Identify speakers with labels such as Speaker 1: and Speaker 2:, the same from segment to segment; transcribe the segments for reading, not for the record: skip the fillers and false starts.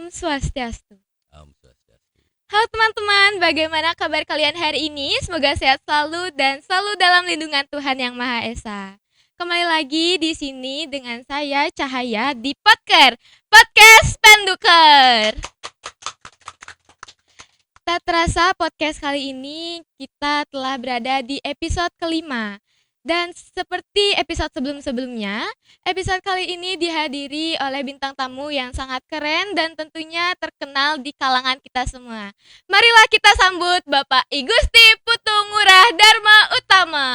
Speaker 1: Swastiastu.
Speaker 2: Om Swastiastu.
Speaker 1: Halo teman-teman, bagaimana kabar kalian hari ini? Semoga sehat selalu dan selalu dalam lindungan Tuhan Yang Maha Esa. Kembali lagi di sini dengan saya Cahaya di Podcast Penduker. Tak terasa podcast kali ini kita telah berada di episode kelima. Dan seperti episode sebelum-sebelumnya, episode kali ini dihadiri oleh bintang tamu yang sangat keren dan tentunya terkenal di kalangan kita semua. Marilah kita sambut Bapak I Gusti Putu Ngurah Dharma Utama.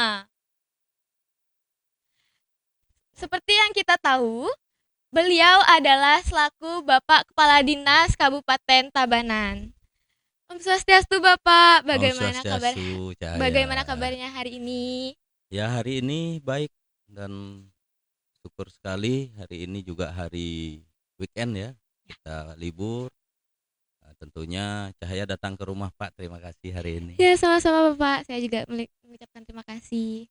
Speaker 1: Seperti yang kita tahu, beliau adalah selaku Bapak Kepala Dinas Kabupaten Tabanan. Om Swastiastu Bapak, bagaimana kabarnya hari ini?
Speaker 2: Ya, hari ini baik dan syukur sekali. Hari ini juga hari weekend ya, kita libur. Nah, tentunya Cahaya datang ke rumah Pak, terima kasih hari ini.
Speaker 1: Ya, sama-sama Bapak, saya juga mengucapkan terima kasih.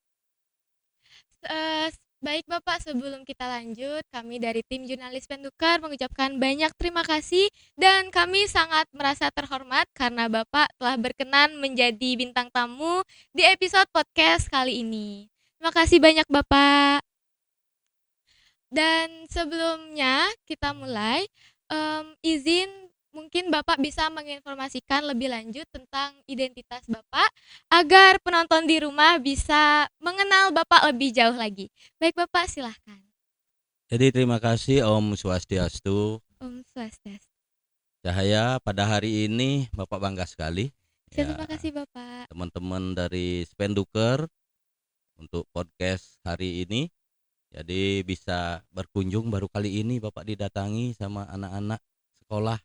Speaker 1: Baik Bapak, sebelum kita lanjut, kami dari tim jurnalis Penduker mengucapkan banyak terima kasih dan kami sangat merasa terhormat karena Bapak telah berkenan menjadi bintang tamu di episode podcast kali ini. Terima kasih banyak Bapak. Dan sebelumnya kita mulai, izin mungkin Bapak bisa menginformasikan lebih lanjut tentang identitas Bapak agar penonton di rumah bisa mengenal Bapak lebih jauh lagi. Baik Bapak, silahkan.
Speaker 2: Jadi terima kasih Om Swastiastu.
Speaker 1: Om Swastiastu.
Speaker 2: Cahaya, pada hari ini Bapak bangga sekali.
Speaker 1: Terima kasih Bapak.
Speaker 2: Teman-teman dari Penduker untuk podcast hari ini. Jadi bisa berkunjung baru kali ini Bapak didatangi sama anak-anak sekolah.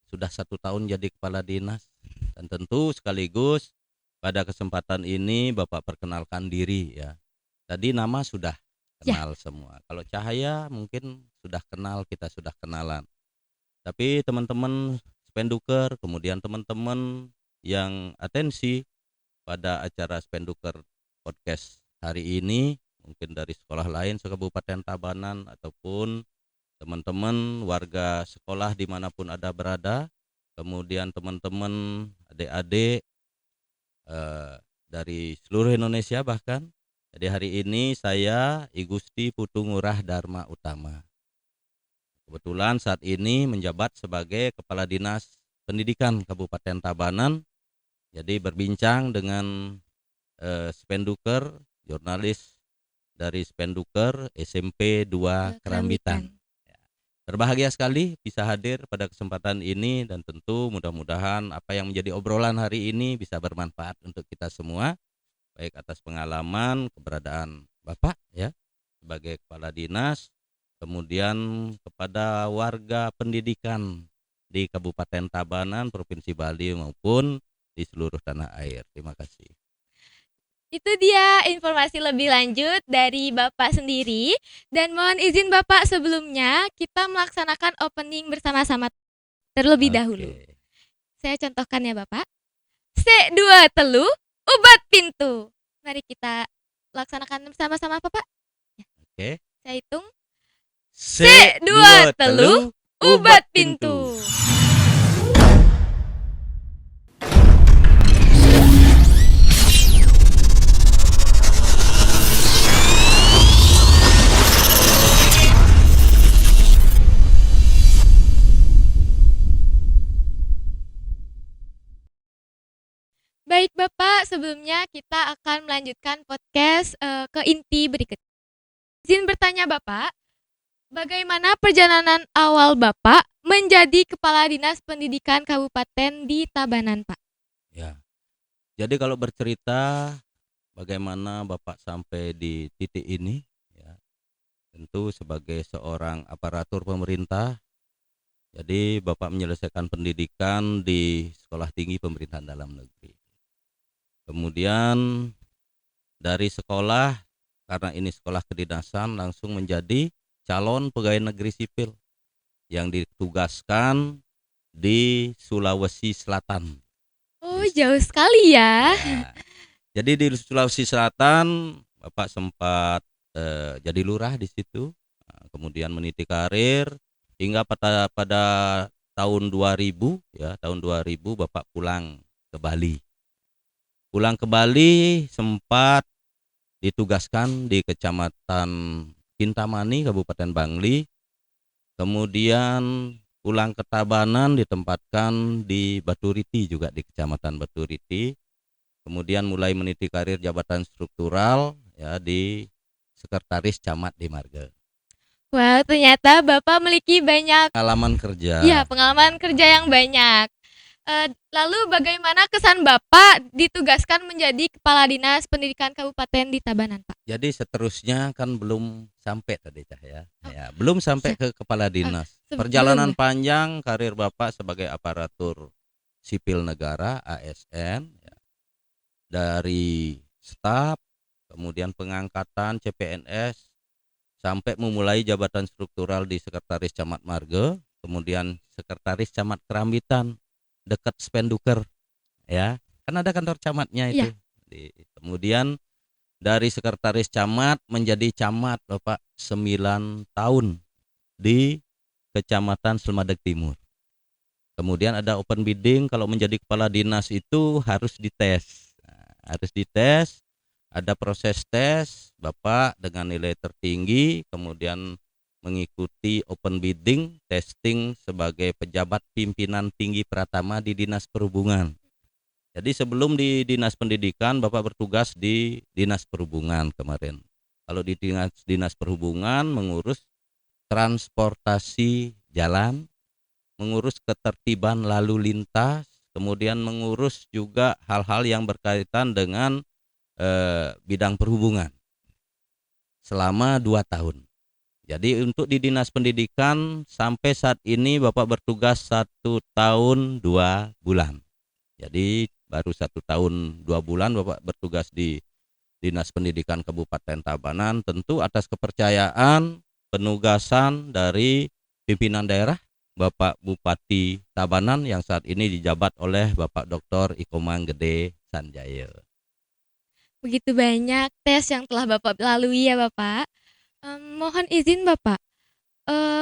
Speaker 2: Sudah 1 tahun jadi kepala dinas. Dan tentu sekaligus pada kesempatan ini Bapak perkenalkan diri ya. Tadi nama sudah kenal semua. Kalau Cahaya mungkin sudah kenal, kita sudah kenalan. Tapi teman-teman Penduker, kemudian teman-teman yang atensi pada acara Penduker podcast hari ini, mungkin dari sekolah lain se-Kabupaten Tabanan ataupun teman-teman warga sekolah dimanapun ada berada, kemudian teman-teman adik-adik dari seluruh Indonesia bahkan. Jadi hari ini saya I Gusti Putu Ngurah Dharma Utama. Kebetulan saat ini menjabat sebagai Kepala Dinas Pendidikan Kabupaten Tabanan. Jadi berbincang dengan Penduker, jurnalis dari Penduker SMP 2 Kerambitan. Berbahagia sekali bisa hadir pada kesempatan ini dan tentu mudah-mudahan apa yang menjadi obrolan hari ini bisa bermanfaat untuk kita semua, baik atas pengalaman keberadaan Bapak ya sebagai kepala dinas, kemudian kepada warga pendidikan di Kabupaten Tabanan, Provinsi Bali maupun di seluruh tanah air. Terima kasih.
Speaker 1: Itu dia informasi lebih lanjut dari Bapak sendiri. Dan mohon izin Bapak, sebelumnya kita melaksanakan opening bersama-sama terlebih dahulu. Saya contohkan ya Bapak. C2 telu, ubat pintu. Mari kita laksanakan bersama-sama Bapak.
Speaker 2: Oke.
Speaker 1: Saya hitung.
Speaker 2: C2 telu,
Speaker 1: ubat pintu. Baik Bapak, sebelumnya kita akan melanjutkan podcast ke inti berikut. Izin bertanya Bapak, bagaimana perjalanan awal Bapak menjadi Kepala Dinas Pendidikan Kabupaten di Tabanan, Pak?
Speaker 2: Ya, jadi kalau bercerita bagaimana Bapak sampai di titik ini, ya, tentu sebagai seorang aparatur pemerintah. Jadi Bapak menyelesaikan pendidikan di Sekolah Tinggi Pemerintahan Dalam Negeri. Kemudian dari sekolah, karena ini sekolah kedinasan, langsung menjadi calon pegawai negeri sipil yang ditugaskan di Sulawesi Selatan.
Speaker 1: Oh, jauh sekali ya.
Speaker 2: Jadi di Sulawesi Selatan Bapak sempat jadi lurah di situ, kemudian meniti karir hingga pada tahun 2000 ya, tahun 2000 Bapak pulang ke Bali. Pulang ke Bali sempat ditugaskan di Kecamatan Kintamani, Kabupaten Bangli. Kemudian pulang ke Tabanan ditempatkan di Baturiti, juga di Kecamatan Baturiti. Kemudian mulai meniti karir jabatan struktural ya di Sekretaris Camat di Marga.
Speaker 1: Wah, ternyata Bapak memiliki banyak
Speaker 2: Pengalaman kerja.
Speaker 1: pengalaman kerja yang banyak. Lalu bagaimana kesan Bapak ditugaskan menjadi Kepala Dinas Pendidikan Kabupaten di Tabanan, Pak?
Speaker 2: Jadi seterusnya kan belum sampai tadi Cah ya.
Speaker 1: Oh,
Speaker 2: Ya, belum sampai ke Kepala Dinas. Perjalanan
Speaker 1: sebelumnya.
Speaker 2: panjang karir Bapak sebagai aparatur sipil negara ASN ya. Dari staf, kemudian pengangkatan CPNS sampai memulai jabatan struktural di Sekretaris Camat Marga, kemudian Sekretaris Camat Kerambitan dekat Spenduker ya. Kan ada kantor camatnya itu.
Speaker 1: Iya.
Speaker 2: Kemudian dari Sekretaris Camat menjadi camat Bapak 9 tahun di Kecamatan Slemadeg Timur. Kemudian ada open bidding, kalau menjadi kepala dinas itu harus dites. Harus dites, ada proses tes, Bapak dengan nilai tertinggi, kemudian mengikuti open bidding, testing sebagai pejabat pimpinan tinggi pratama di Dinas Perhubungan. Jadi sebelum di Dinas Pendidikan, Bapak bertugas di Dinas Perhubungan kemarin. Kalau di Dinas Perhubungan mengurus transportasi jalan, mengurus ketertiban lalu lintas, kemudian mengurus juga hal-hal yang berkaitan dengan bidang perhubungan selama 2 tahun. Jadi untuk di Dinas Pendidikan sampai saat ini Bapak bertugas 1 tahun 2 bulan. Jadi baru 1 tahun 2 bulan Bapak bertugas di Dinas Pendidikan Kabupaten Tabanan, tentu atas kepercayaan penugasan dari pimpinan daerah Bapak Bupati Tabanan yang saat ini dijabat oleh Bapak Dr. Ikomang Gede Sanjaya.
Speaker 1: Begitu banyak tes yang telah Bapak lalui ya, Bapak. Mohon izin Bapak,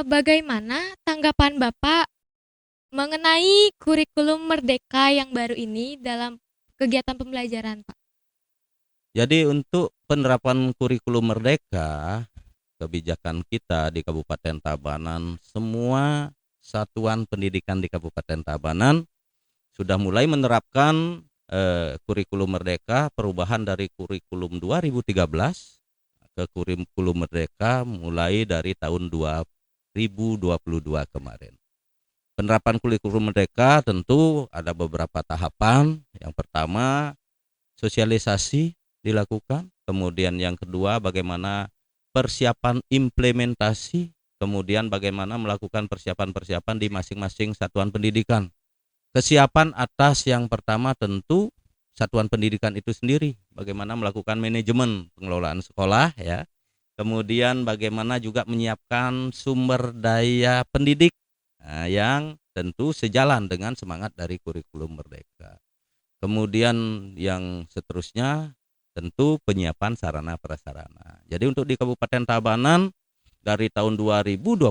Speaker 1: bagaimana tanggapan Bapak mengenai kurikulum Merdeka yang baru ini dalam kegiatan pembelajaran, Pak?
Speaker 2: Jadi untuk penerapan kurikulum Merdeka, kebijakan kita di Kabupaten Tabanan, semua satuan pendidikan di Kabupaten Tabanan sudah mulai menerapkan kurikulum Merdeka, perubahan dari kurikulum 2013 ke kurikulum Merdeka mulai dari tahun 2022 kemarin. Penerapan kurikulum Merdeka tentu ada beberapa tahapan. Yang pertama, sosialisasi dilakukan, kemudian yang kedua bagaimana persiapan implementasi, kemudian bagaimana melakukan persiapan-persiapan di masing-masing satuan pendidikan. Kesiapan atas yang pertama tentu satuan pendidikan itu sendiri, bagaimana melakukan manajemen pengelolaan sekolah ya. Kemudian bagaimana juga menyiapkan sumber daya pendidik yang tentu sejalan dengan semangat dari kurikulum Merdeka. Kemudian yang seterusnya tentu penyiapan sarana prasarana. Jadi untuk di Kabupaten Tabanan dari tahun 2022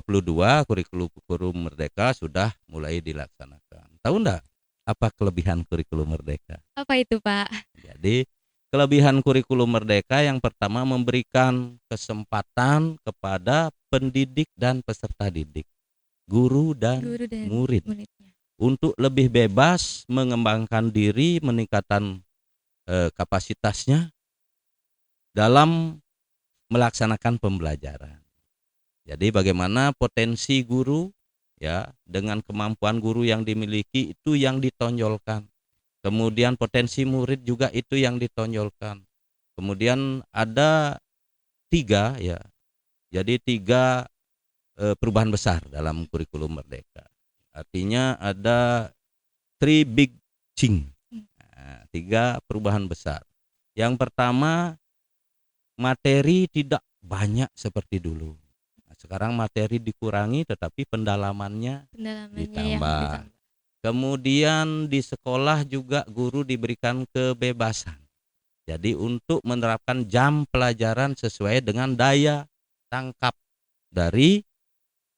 Speaker 2: kurikulum Merdeka sudah mulai dilaksanakan. Tahu enggak apa kelebihan kurikulum Merdeka?
Speaker 1: Apa itu, Pak?
Speaker 2: Jadi kelebihan kurikulum Merdeka yang pertama memberikan kesempatan kepada pendidik dan peserta didik, guru dan
Speaker 1: Guru dan
Speaker 2: murid
Speaker 1: muridnya.
Speaker 2: untuk lebih bebas mengembangkan diri, meningkatkan kapasitasnya dalam melaksanakan pembelajaran. Jadi bagaimana potensi guru ya dengan kemampuan guru yang dimiliki itu yang ditonjolkan. Kemudian potensi murid juga itu yang ditonjolkan. Kemudian ada 3 ya. Jadi 3 perubahan besar dalam kurikulum Merdeka. Artinya ada 3 big change. 3 perubahan besar. Yang pertama, materi tidak banyak seperti dulu. Sekarang materi dikurangi tetapi pendalamannya ditambah. Kemudian di sekolah juga guru diberikan kebebasan. Jadi untuk menerapkan jam pelajaran sesuai dengan daya tangkap dari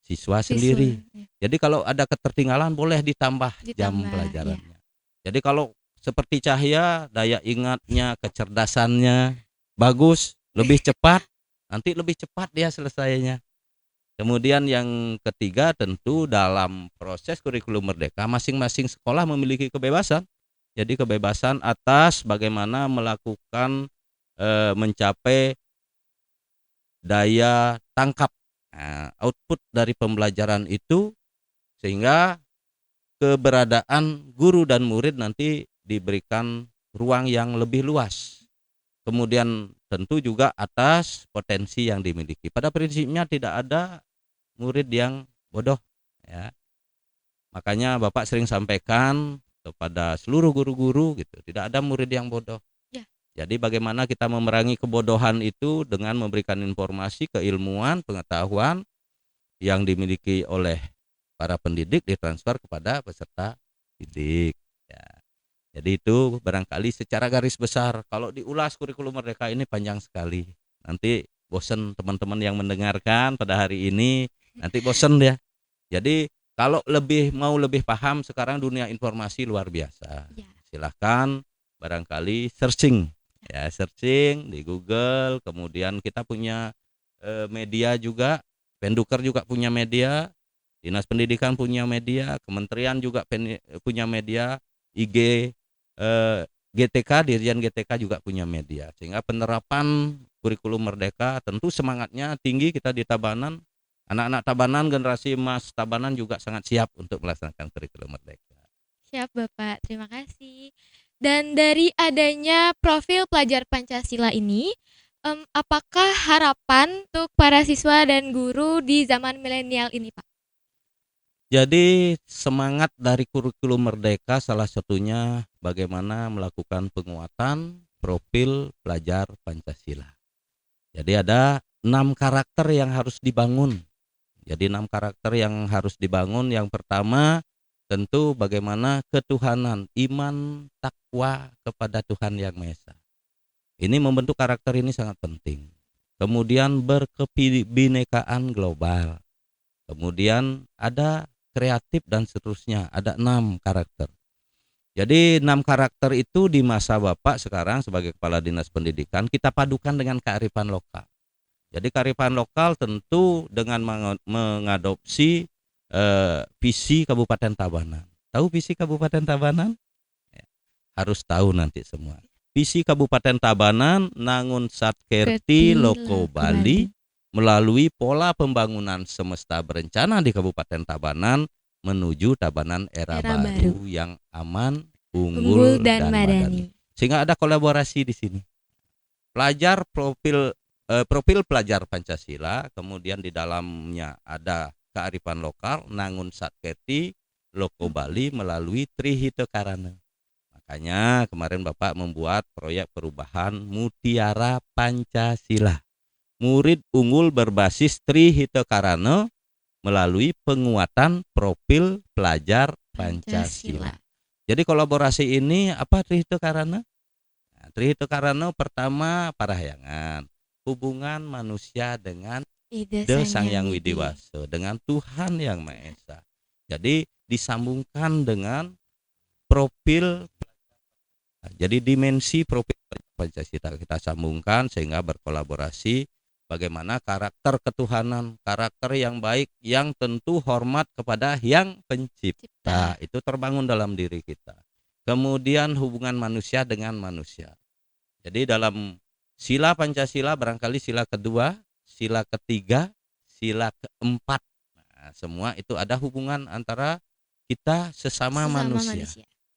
Speaker 2: siswa
Speaker 1: Siswa,
Speaker 2: sendiri.
Speaker 1: ya.
Speaker 2: Jadi kalau ada ketertinggalan boleh ditambah jam
Speaker 1: Ditambah, ya.
Speaker 2: pelajarannya. Jadi kalau seperti Cahya, daya ingatnya, kecerdasannya bagus, lebih cepat, nanti lebih cepat dia selesainya. Kemudian yang ketiga tentu dalam proses kurikulum merdeka masing-masing sekolah memiliki kebebasan. Jadi kebebasan atas bagaimana melakukan mencapai daya tangkap output dari pembelajaran itu sehingga keberadaan guru dan murid nanti diberikan ruang yang lebih luas. Kemudian tentu juga atas potensi yang dimiliki. Pada prinsipnya tidak ada murid yang bodoh ya. Makanya Bapak sering sampaikan kepada seluruh guru-guru gitu, tidak ada murid yang bodoh.
Speaker 1: Ya.
Speaker 2: Jadi bagaimana kita memerangi kebodohan itu dengan memberikan informasi, keilmuan, pengetahuan yang dimiliki oleh para pendidik ditransfer kepada peserta didik ya. Jadi itu barangkali secara garis besar. Kalau diulas kurikulum merdeka ini panjang sekali. Nanti bosen teman-teman yang mendengarkan pada hari ini, nanti bosen ya. Jadi kalau mau lebih paham sekarang dunia informasi luar biasa.
Speaker 1: Ya.
Speaker 2: Silahkan barangkali searching ya, searching di Google. Kemudian kita punya media juga, Penduker juga punya media, Dinas Pendidikan punya media, Kementerian juga punya media, IG, GTK, Dirjen GTK juga punya media. Sehingga penerapan kurikulum merdeka tentu semangatnya tinggi. Kita di Tabanan, anak-anak Tabanan, generasi emas Tabanan juga sangat siap untuk melaksanakan kurikulum merdeka.
Speaker 1: Siap Bapak, terima kasih. Dan dari adanya profil pelajar Pancasila ini, apakah harapan untuk para siswa dan guru di zaman milenial ini, Pak?
Speaker 2: Jadi semangat dari kurikulum merdeka salah satunya bagaimana melakukan penguatan profil pelajar Pancasila. Jadi ada 6 karakter yang harus dibangun. Jadi 6 karakter yang harus dibangun. Yang pertama tentu bagaimana ketuhanan, iman, takwa kepada Tuhan Yang Maha Esa. Ini membentuk karakter ini sangat penting. Kemudian berkebinekaan global. Kemudian ada kreatif dan seterusnya, ada 6 karakter. Jadi 6 karakter itu di masa Bapak sekarang sebagai Kepala Dinas Pendidikan kita padukan dengan kearifan lokal. Jadi kearifan lokal tentu dengan mengadopsi visi Kabupaten Tabanan. Tahu visi Kabupaten Tabanan? Harus tahu nanti semua. Visi Kabupaten Tabanan nangun satkerti loko Bali melalui pola pembangunan semesta berencana di Kabupaten Tabanan menuju Tabanan era baru yang aman, unggul dan madani. Sehingga ada kolaborasi di sini. Pelajar profil pelajar Pancasila, kemudian di dalamnya ada kearifan lokal, nangun satkerti loko Bali melalui Trihita Karana. Makanya kemarin Bapak membuat proyek perubahan Mutiara Pancasila. Murid unggul berbasis Trihita Karana melalui penguatan profil pelajar Pancasila. Jadi kolaborasi ini apa Trihita Karana? Nah, Trihita Karana pertama parahyangan, hubungan manusia dengan Ide Sang Yang Widiwasa, dengan Tuhan Yang Maha Esa. Jadi disambungkan dengan profil. Jadi dimensi profil Pancasila kita sambungkan sehingga berkolaborasi. Bagaimana karakter ketuhanan, karakter yang baik, yang tentu hormat kepada Yang Pencipta, itu terbangun dalam diri kita. Kemudian hubungan manusia dengan manusia. Jadi dalam sila Pancasila barangkali sila kedua, sila ketiga, sila keempat. Nah, semua itu ada hubungan antara kita sesama manusia.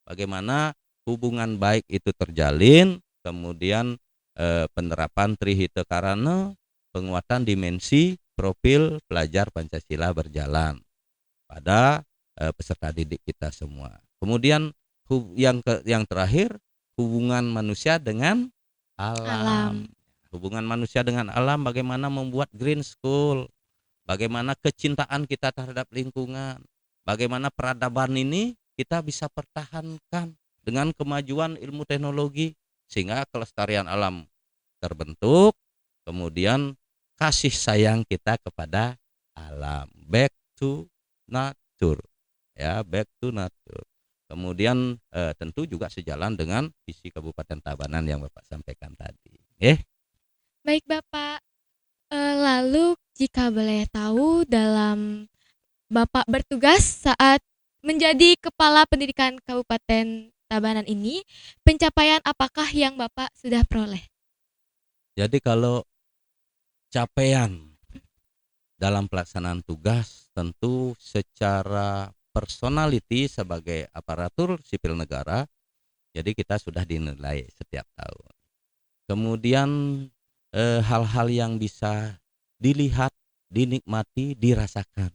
Speaker 2: Bagaimana hubungan baik itu terjalin, kemudian penerapan Trihita Karana, penguatan dimensi profil pelajar Pancasila berjalan pada peserta didik kita semua. Kemudian yang terakhir hubungan manusia dengan alam. Hubungan manusia dengan alam, bagaimana membuat green school, bagaimana kecintaan kita terhadap lingkungan, bagaimana peradaban ini kita bisa pertahankan dengan kemajuan ilmu teknologi sehingga kelestarian alam terbentuk. Kemudian kasih sayang kita kepada alam, back to nature, ya, back to nature. Kemudian tentu juga sejalan dengan visi Kabupaten Tabanan yang Bapak sampaikan tadi.
Speaker 1: Baik Bapak, lalu jika boleh tahu dalam Bapak bertugas saat menjadi Kepala Pendidikan Kabupaten Tabanan ini, pencapaian apakah yang Bapak sudah peroleh?
Speaker 2: Jadi kalau capaian dalam pelaksanaan tugas tentu secara personality sebagai aparatur sipil negara, jadi kita sudah dinilai setiap tahun. Kemudian hal-hal yang bisa dilihat, dinikmati, dirasakan.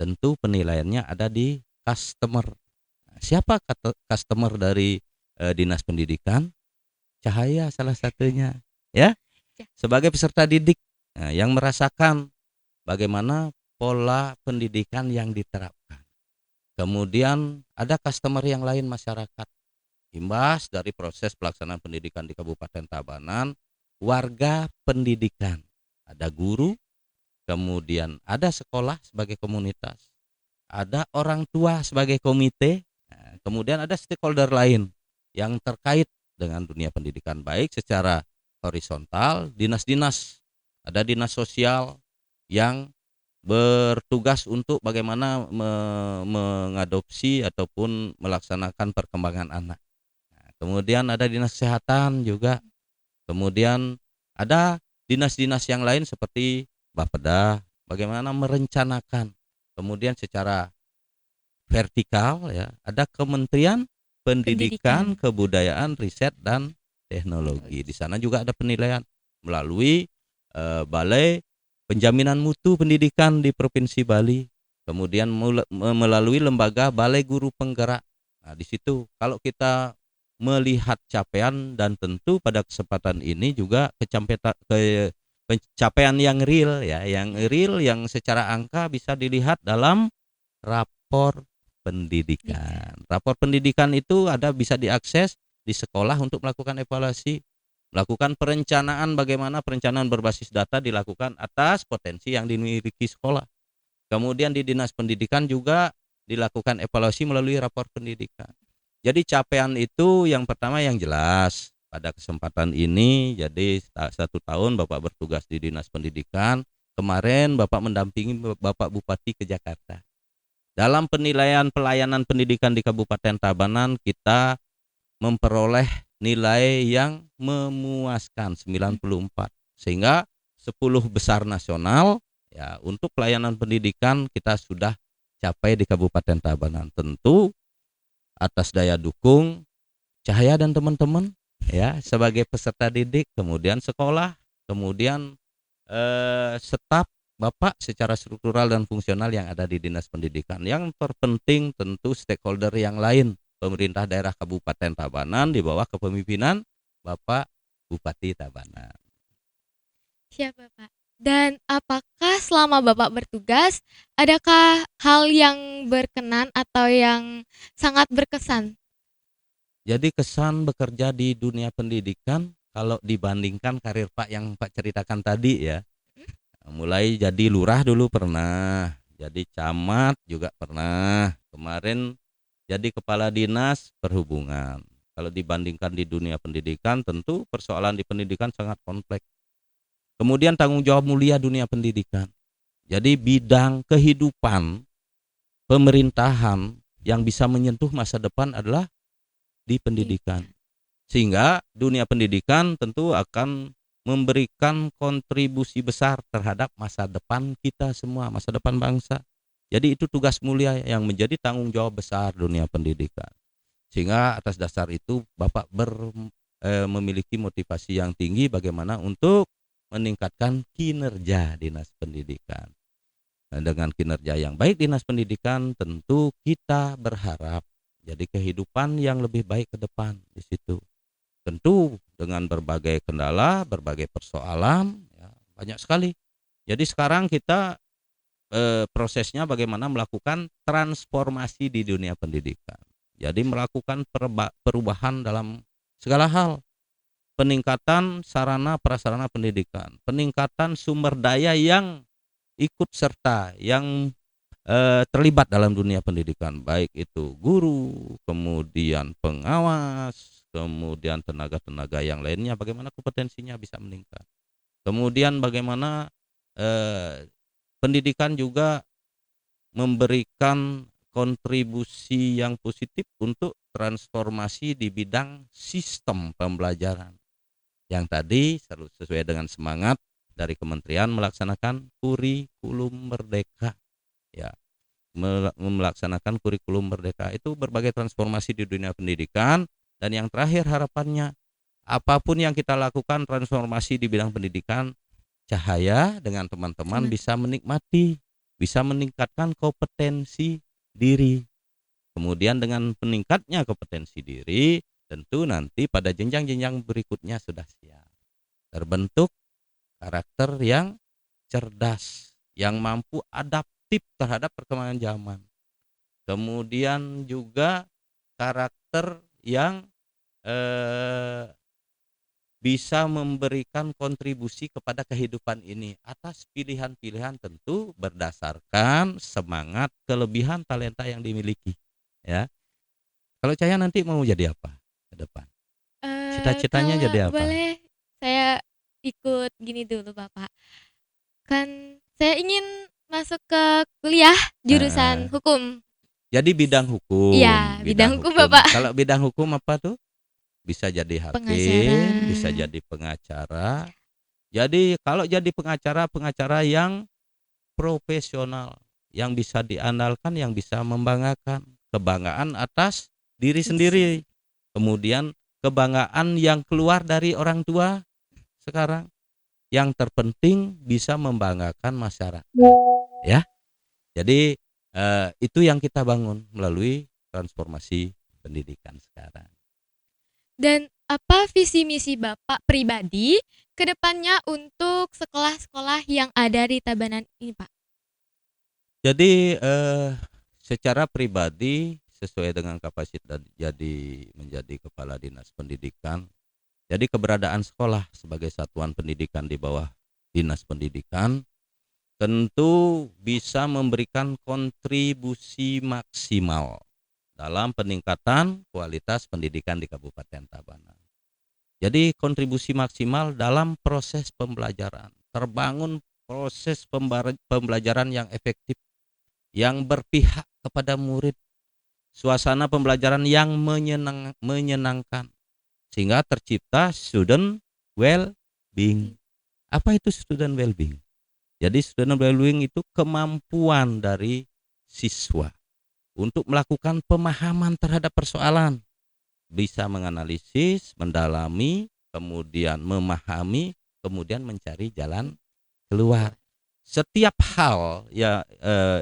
Speaker 2: Tentu penilaiannya ada di customer. Siapa customer dari Dinas Pendidikan? Cahaya salah satunya, ya.
Speaker 1: Ya.
Speaker 2: Sebagai peserta didik yang merasakan bagaimana pola pendidikan yang diterapkan. Kemudian ada customer yang lain, masyarakat. Imbas dari proses pelaksanaan pendidikan di Kabupaten Tabanan, warga pendidikan. Ada guru, kemudian ada sekolah sebagai komunitas, ada orang tua sebagai komite, kemudian ada stakeholder lain yang terkait dengan dunia pendidikan, baik secara horizontal, dinas-dinas, ada dinas sosial yang bertugas untuk bagaimana mengadopsi ataupun melaksanakan perkembangan anak. Kemudian ada dinas kesehatan juga, kemudian ada dinas-dinas yang lain seperti Bapeda, bagaimana merencanakan. Kemudian secara vertikal, ya, ada Kementerian Pendidikan, Kebudayaan, Riset dan Teknologi. Di sana juga ada penilaian melalui Balai Penjaminan Mutu Pendidikan di Provinsi Bali, kemudian melalui lembaga Balai Guru Penggerak. Nah, di situ kalau kita melihat capaian, dan tentu pada kesempatan ini juga pencapaian yang real, ya, yang secara angka bisa dilihat dalam rapor pendidikan. Rapor pendidikan itu bisa diakses di sekolah untuk melakukan evaluasi, melakukan perencanaan, bagaimana perencanaan berbasis data dilakukan atas potensi yang dimiliki sekolah. Kemudian di Dinas Pendidikan juga dilakukan evaluasi melalui rapor pendidikan. Jadi capaian itu yang pertama yang jelas pada kesempatan ini, jadi 1 tahun Bapak bertugas di Dinas Pendidikan, kemarin Bapak mendampingi Bapak Bupati ke Jakarta. Dalam penilaian pelayanan pendidikan di Kabupaten Tabanan, kita memperoleh nilai yang memuaskan 94, sehingga 10 besar nasional, ya, untuk pelayanan pendidikan kita sudah capai di Kabupaten Tabanan. Tentu atas daya dukung Cahaya dan teman-teman, ya, sebagai peserta didik, kemudian sekolah, kemudian staf Bapak secara struktural dan fungsional yang ada di Dinas Pendidikan. Yang terpenting tentu stakeholder yang lain, pemerintah daerah Kabupaten Tabanan di bawah kepemimpinan Bapak Bupati Tabanan.
Speaker 1: Siap Bapak. Dan apakah selama Bapak bertugas, adakah hal yang berkenan atau yang sangat berkesan?
Speaker 2: Jadi kesan bekerja di dunia pendidikan kalau dibandingkan karir Pak yang Pak ceritakan tadi, ya, mulai jadi lurah dulu pernah, jadi camat juga pernah, kemarin jadi kepala dinas perhubungan. Kalau dibandingkan di dunia pendidikan, tentu persoalan di pendidikan sangat kompleks. Kemudian tanggung jawab mulia dunia pendidikan. Jadi bidang kehidupan pemerintahan yang bisa menyentuh masa depan adalah di pendidikan. Sehingga dunia pendidikan tentu akan memberikan kontribusi besar terhadap masa depan kita semua, masa depan bangsa. Jadi itu tugas mulia yang menjadi tanggung jawab besar dunia pendidikan. Sehingga atas dasar itu Bapak memiliki motivasi yang tinggi bagaimana untuk meningkatkan kinerja Dinas Pendidikan. Nah, dengan kinerja yang baik Dinas Pendidikan, tentu kita berharap jadi kehidupan yang lebih baik ke depan di situ. Tentu dengan berbagai kendala, berbagai persoalan, ya, banyak sekali. Jadi sekarang kita prosesnya bagaimana melakukan transformasi di dunia pendidikan. Jadi melakukan perubahan dalam segala hal. Peningkatan sarana prasarana pendidikan, peningkatan sumber daya yang ikut serta, yang terlibat dalam dunia pendidikan, baik itu guru, kemudian pengawas, kemudian tenaga-tenaga yang lainnya, bagaimana kompetensinya bisa meningkat. Kemudian bagaimana pendidikan juga memberikan kontribusi yang positif untuk transformasi di bidang sistem pembelajaran. Yang tadi sesuai dengan semangat dari kementerian melaksanakan kurikulum merdeka. Ya, melaksanakan kurikulum merdeka itu berbagai transformasi di dunia pendidikan, dan yang terakhir harapannya apapun yang kita lakukan transformasi di bidang pendidikan, Cahaya dengan teman-teman bisa menikmati, bisa meningkatkan kompetensi diri. Kemudian dengan meningkatnya kompetensi diri, tentu nanti pada jenjang-jenjang berikutnya sudah siap terbentuk karakter yang cerdas, yang mampu adaptif terhadap perkembangan zaman. Kemudian juga karakter yang bisa memberikan kontribusi kepada kehidupan ini atas pilihan-pilihan, tentu berdasarkan semangat, kelebihan, talenta yang dimiliki. Ya, kalau Cahaya nanti mau jadi apa ke depan? Cita-citanya
Speaker 1: Kalau
Speaker 2: jadi apa?
Speaker 1: boleh saya ikut gini dulu Bapak. Kan saya ingin masuk ke kuliah jurusan
Speaker 2: Nah,
Speaker 1: hukum.
Speaker 2: jadi bidang hukum,
Speaker 1: Iya,
Speaker 2: bidang
Speaker 1: bidang hukum
Speaker 2: hukum.
Speaker 1: Bapak.
Speaker 2: Kalau bidang hukum apa tuh? Bisa jadi
Speaker 1: Pengacara.
Speaker 2: hakim, bisa jadi pengacara. Jadi kalau jadi pengacara, pengacara yang profesional, yang bisa diandalkan, yang bisa membanggakan, kebanggaan atas diri sendiri, kemudian kebanggaan yang keluar dari orang tua sekarang, yang terpenting bisa membanggakan masyarakat, ya. Jadi itu yang kita bangun melalui transformasi pendidikan sekarang.
Speaker 1: Dan apa visi misi Bapak pribadi ke depannya untuk sekolah-sekolah yang ada di Tabanan ini, Pak?
Speaker 2: Jadi secara pribadi sesuai dengan kapasitas jadi menjadi kepala dinas pendidikan. Jadi keberadaan sekolah sebagai satuan pendidikan di bawah dinas pendidikan tentu bisa memberikan kontribusi maksimal dalam peningkatan kualitas pendidikan di Kabupaten Tabanan. Jadi kontribusi maksimal dalam proses pembelajaran, terbangun proses pembelajaran yang efektif, yang berpihak kepada murid, suasana pembelajaran yang menyenangkan, sehingga tercipta student well-being. Apa itu student well-being? Jadi student well-being itu kemampuan dari siswa untuk melakukan pemahaman terhadap persoalan, bisa menganalisis, mendalami, kemudian memahami, kemudian mencari jalan keluar. Setiap hal ya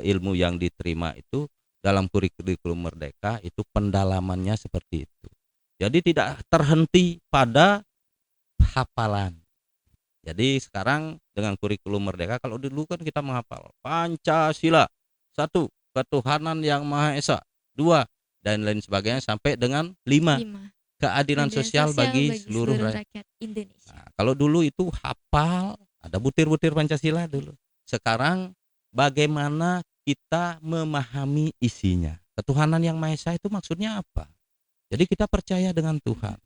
Speaker 2: ilmu yang diterima itu dalam kurikulum merdeka itu pendalamannya seperti itu. Jadi tidak terhenti pada hafalan. Jadi sekarang dengan kurikulum merdeka, kalau dulu kan kita menghafal Pancasila, 1, ketuhanan yang Maha Esa, 2, dan lain sebagainya sampai dengan 5,
Speaker 1: 5.
Speaker 2: keadilan sosial bagi seluruh
Speaker 1: rakyat Indonesia.
Speaker 2: Nah, kalau dulu itu hafal, ada butir-butir Pancasila dulu. Sekarang bagaimana kita memahami isinya? Ketuhanan yang Maha Esa itu maksudnya apa? Jadi kita percaya dengan Tuhan.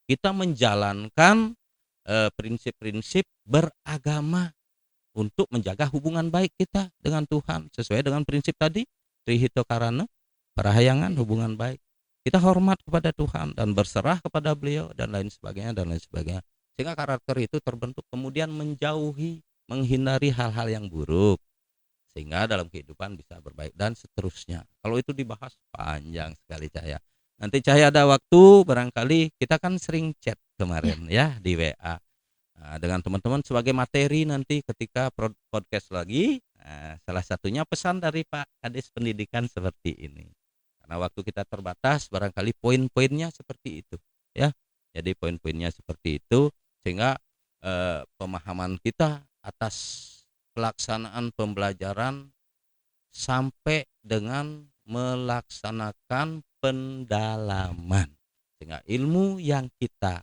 Speaker 2: Kita menjalankan prinsip-prinsip beragama untuk menjaga hubungan baik kita dengan Tuhan sesuai dengan prinsip tadi, Trihito Karana, Parahayangan, hubungan baik. Kita hormat kepada Tuhan dan berserah kepada Beliau dan lain sebagainya dan lain sebagainya. Sehingga karakter itu terbentuk, kemudian menjauhi, menghindari hal-hal yang buruk, sehingga dalam kehidupan bisa berbaik dan seterusnya. Kalau itu dibahas panjang sekali Cahaya. Nanti Cahaya ada waktu, barangkali kita kan sering chat kemarin ya di WA. Nah, dengan teman-teman sebagai materi nanti ketika podcast lagi, salah satunya pesan dari Pak Kades Pendidikan seperti ini. Karena waktu kita terbatas, barangkali poin-poinnya seperti itu ya. Jadi poin-poinnya seperti itu sehingga pemahaman kita atas pelaksanaan pembelajaran sampai dengan melaksanakan pendalaman, sehingga ilmu yang kita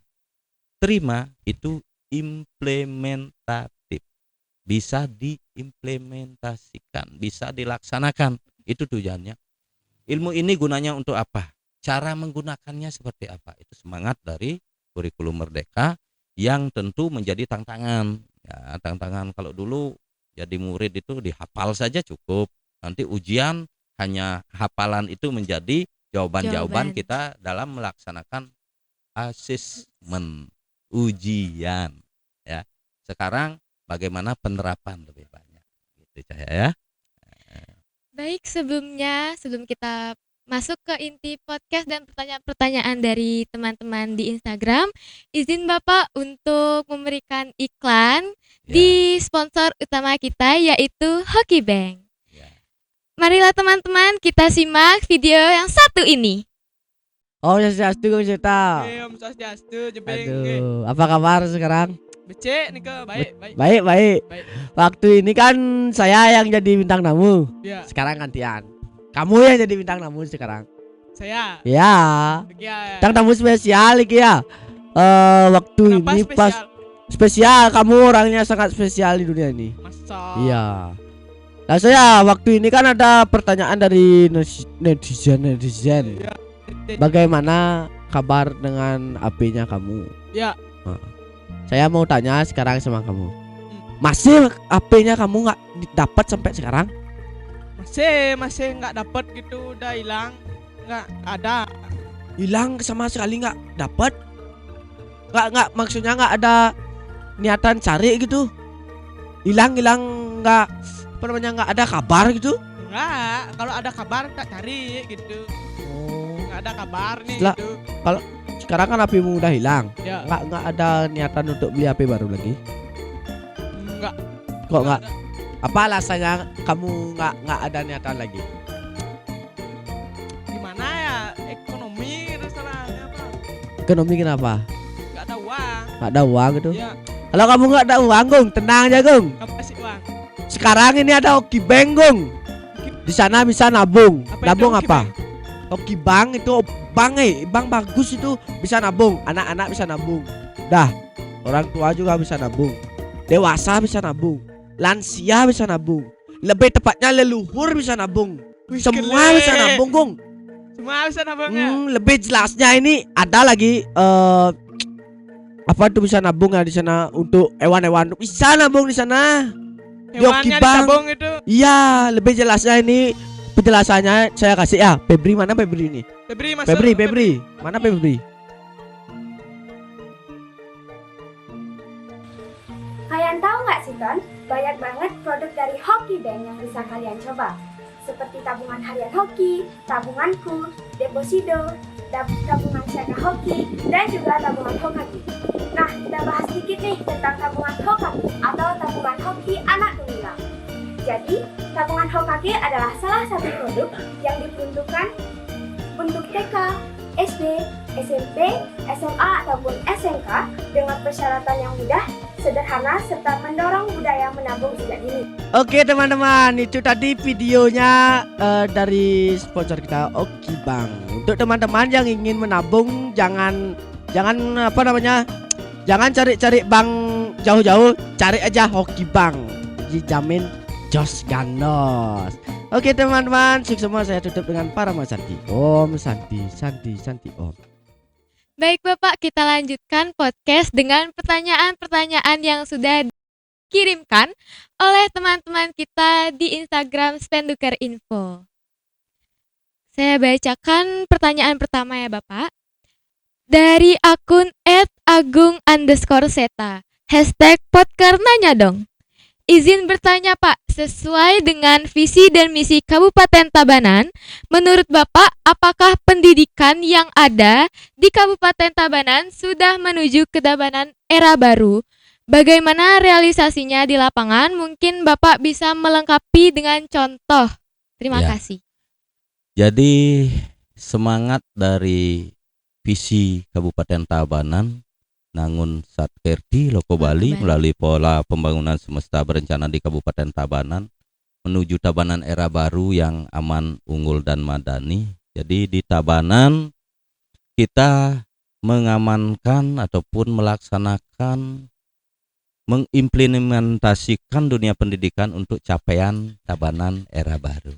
Speaker 2: terima itu implementatif, bisa diimplementasikan, bisa dilaksanakan. Itu tujuannya. Ilmu ini gunanya untuk apa? Cara menggunakannya seperti apa? Itu semangat dari kurikulum Merdeka yang tentu menjadi tantangan. Ya, tantangan kalau dulu jadi murid itu dihafal saja cukup. Nanti ujian hanya hafalan itu menjadi jawaban-jawaban
Speaker 1: Jawaban.
Speaker 2: kita dalam melaksanakan asesmen ujian. Ya. Sekarang bagaimana penerapan lebih banyak. Gitu Cahaya ya.
Speaker 1: Baik, sebelum kita masuk ke inti podcast dan pertanyaan-pertanyaan dari teman-teman di Instagram, izin Bapak untuk memberikan iklan
Speaker 2: Ya.
Speaker 1: di sponsor utama kita yaitu Hoki Bank.
Speaker 2: Ya.
Speaker 1: Marilah teman-teman kita simak video yang satu ini.
Speaker 3: Oh, Swastiastu Kang Cita.
Speaker 4: Om Swastiastu jebeng ge.
Speaker 3: Aduh, apa kabar sekarang?
Speaker 4: Becek nih ke baik baik.
Speaker 3: Baik, baik.
Speaker 4: Baik.
Speaker 3: Waktu ini kan saya yang jadi bintang tamu.
Speaker 4: Ya,
Speaker 3: Sekarang gantian. Kamu yang jadi bintang tamu sekarang.
Speaker 4: saya.
Speaker 3: Ya.
Speaker 4: Ya.
Speaker 3: Bintang tamu spesial iki ya. Waktu
Speaker 4: Kenapa
Speaker 3: ini
Speaker 4: spesial?
Speaker 3: pas spesial, kamu orangnya sangat spesial di dunia ini.
Speaker 4: Masa.
Speaker 3: Iya. Nah, saya waktu ini kan ada pertanyaan dari netizen.
Speaker 4: Ya.
Speaker 3: Bagaimana kabar dengan HP-nya kamu?
Speaker 4: Ya.
Speaker 3: Saya mau tanya sekarang sama kamu. Masih HP-nya kamu nggak dapat sampai sekarang?
Speaker 4: Masih nggak dapat gitu, udah hilang. Nggak ada.
Speaker 3: Hilang sama sekali nggak dapat? Nggak maksudnya nggak ada niatan cari gitu? Hilang nggak apa namanya nggak ada kabar gitu?
Speaker 4: Nggak, kalau ada kabar tak cari gitu. Nggak ada kabar nih
Speaker 3: Setelah-
Speaker 4: gitu.
Speaker 3: Sekarang kan HP-mu udah hilang.
Speaker 4: Ya.
Speaker 3: Nggak ada niatan untuk beli HP baru lagi?
Speaker 4: Nggak.
Speaker 3: Kok nggak? Apa alasannya kamu nggak ada niatan lagi?
Speaker 4: Gimana ya? Ekonomi gitu salahnya apa?
Speaker 3: Ekonomi kenapa?
Speaker 4: Nggak ada uang.
Speaker 3: Nggak ada uang gitu?
Speaker 4: Ya,
Speaker 3: Kalau kamu nggak ada uang, Gung, tenang aja, Gung.
Speaker 4: kamu kasih uang.
Speaker 3: Sekarang ini ada Hoki Bank, Gung. Di sana bisa nabung.
Speaker 4: Apa itu
Speaker 3: Nabung
Speaker 4: Hoki
Speaker 3: apa?
Speaker 4: Bank?
Speaker 3: Hoki Bank itu bank bagus itu bisa nabung. Anak-anak bisa nabung. Dah, orang tua juga bisa nabung. Dewasa bisa nabung. Lansia bisa nabung. Lebih tepatnya leluhur bisa nabung.
Speaker 4: Wih,
Speaker 3: Semua
Speaker 4: keren.
Speaker 3: bisa nabung, Gung.
Speaker 4: Semua bisa nabung ya?
Speaker 3: Lebih jelasnya ini ada lagi apa tuh bisa nabung ya di sana untuk hewan-hewan bisa nabung di sana.
Speaker 4: Hewannya
Speaker 3: Bang.
Speaker 4: ditabung itu.
Speaker 3: Iya, lebih jelasnya ini penjelasannya saya kasih ya. Febri mana Febri ini?
Speaker 4: Febri masuk.
Speaker 3: Febri. Mana Febri?
Speaker 5: Kalian tahu nggak sih Ton? Banyak banget produk dari Hoki Bank yang bisa kalian coba. Seperti tabungan harian Hoki, tabunganku, deposito, tabungan siaga Hoki, dan juga tabungan Hokaki. Nah, kita bahas sedikit nih tentang tabungan Hokaki atau tabungan Hoki anak tunggal. Jadi, tabungan Hokaki adalah salah satu produk yang diperuntukkan untuk TK, SD, SMP, SMA, ataupun SMK dengan persyaratan yang mudah, sederhana, serta mendorong budaya menabung sejak dini.
Speaker 3: Oke teman-teman, itu tadi videonya dari sponsor kita Hoki Bank. Untuk teman-teman yang ingin menabung, jangan apa namanya, jangan cari-cari bank jauh-jauh, cari aja Hoki Bank, dijamin jos ganos. Oke teman-teman, sukses semua. Saya tutup dengan Parama Santi. Om Santi Om.
Speaker 1: Baik Bapak, kita lanjutkan podcast dengan pertanyaan-pertanyaan yang sudah dikirimkan oleh teman-teman kita di Instagram Spenduker Info. Saya bacakan pertanyaan pertama ya Bapak. Dari akun @agung_seta #podker nanya dong. Izin bertanya Pak, sesuai dengan visi dan misi Kabupaten Tabanan, menurut Bapak apakah pendidikan yang ada di Kabupaten Tabanan sudah menuju ke Tabanan era baru? Bagaimana realisasinya di lapangan? Mungkin Bapak bisa melengkapi dengan contoh. Terima
Speaker 2: Ya.
Speaker 1: kasih.
Speaker 2: Jadi semangat dari visi Kabupaten Tabanan Nangun Satkerdi Loko Bali melalui pola pembangunan semesta berencana di Kabupaten Tabanan menuju Tabanan era baru yang aman, unggul dan madani. Jadi di Tabanan kita mengamankan ataupun melaksanakan mengimplementasikan dunia pendidikan untuk capaian tabanan era baru.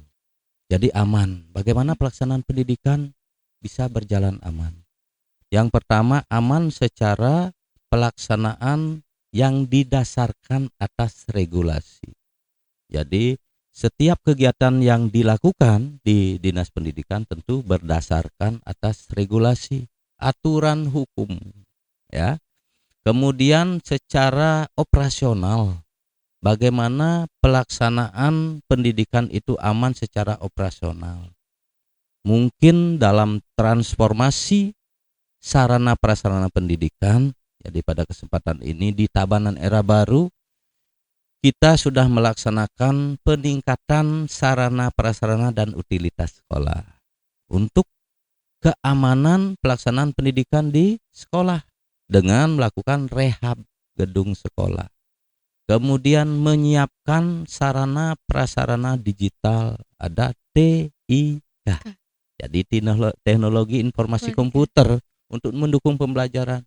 Speaker 2: Jadi aman. Bagaimana pelaksanaan pendidikan bisa berjalan aman? Yang pertama, aman secara pelaksanaan yang didasarkan atas regulasi. Jadi setiap kegiatan yang dilakukan di Dinas Pendidikan tentu berdasarkan atas regulasi, aturan hukum, ya. Kemudian secara operasional, bagaimana pelaksanaan pendidikan itu aman secara operasional. Mungkin dalam transformasi sarana prasarana pendidikan, jadi pada kesempatan ini di Tabanan Era Baru kita sudah melaksanakan peningkatan sarana prasarana dan utilitas sekolah untuk keamanan pelaksanaan pendidikan di sekolah dengan melakukan rehab gedung sekolah. Kemudian menyiapkan sarana prasarana digital, ada TIK. Jadi teknologi informasi komputer untuk mendukung pembelajaran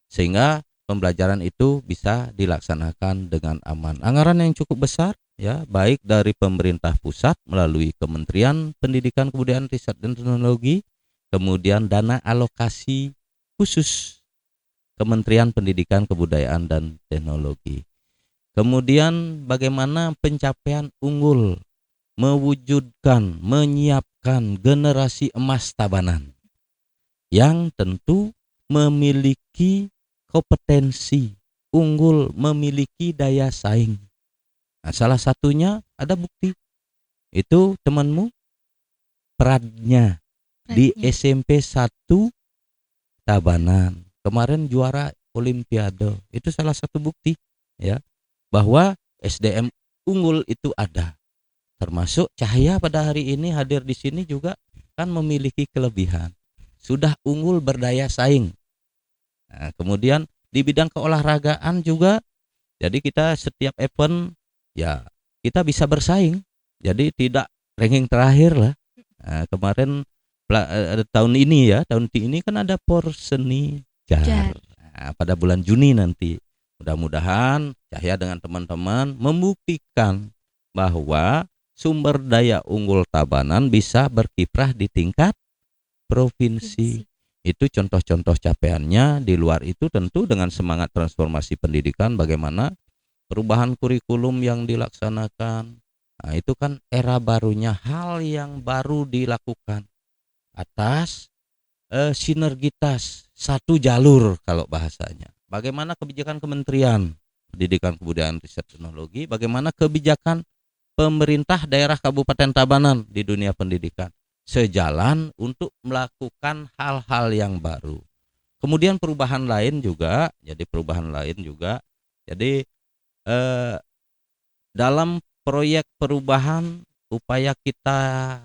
Speaker 2: sehingga pembelajaran itu bisa dilaksanakan dengan aman. Anggaran yang cukup besar, ya, baik dari pemerintah pusat melalui Kementerian Pendidikan, Kebudayaan, Riset dan Teknologi, kemudian dana alokasi khusus Kementerian Pendidikan, Kebudayaan dan Teknologi. Kemudian bagaimana pencapaian unggul mewujudkan, menyiapkan generasi emas Tabanan yang tentu memiliki kompetensi unggul, memiliki daya saing. Nah, salah satunya ada bukti. Itu temanmu Pradnya di SMP 1 Tabanan. Kemarin juara Olimpiade. Itu salah satu bukti, ya, bahwa SDM unggul itu ada. Termasuk Cahaya pada hari ini hadir di sini juga kan memiliki kelebihan. Sudah unggul berdaya saing. Nah, kemudian di bidang keolahragaan juga, jadi kita setiap event ya kita bisa bersaing, jadi tidak ranking terakhir lah. Nah, kemarin tahun ini kan ada Porseni Jar. Nah, pada bulan Juni nanti mudah-mudahan Cahya dengan teman-teman membuktikan bahwa sumber daya unggul Tabanan bisa berkiprah di tingkat provinsi. Itu contoh-contoh capaiannya. Di luar itu tentu dengan semangat transformasi pendidikan, bagaimana perubahan kurikulum yang dilaksanakan. Nah, itu kan era barunya, hal yang baru dilakukan atas sinergitas satu jalur kalau bahasanya. Bagaimana kebijakan Kementerian Pendidikan, Kebudayaan, Riset, Teknologi, bagaimana kebijakan pemerintah daerah Kabupaten Tabanan di dunia pendidikan, sejalan untuk melakukan hal-hal yang baru. Kemudian perubahan lain juga, jadi dalam proyek perubahan upaya kita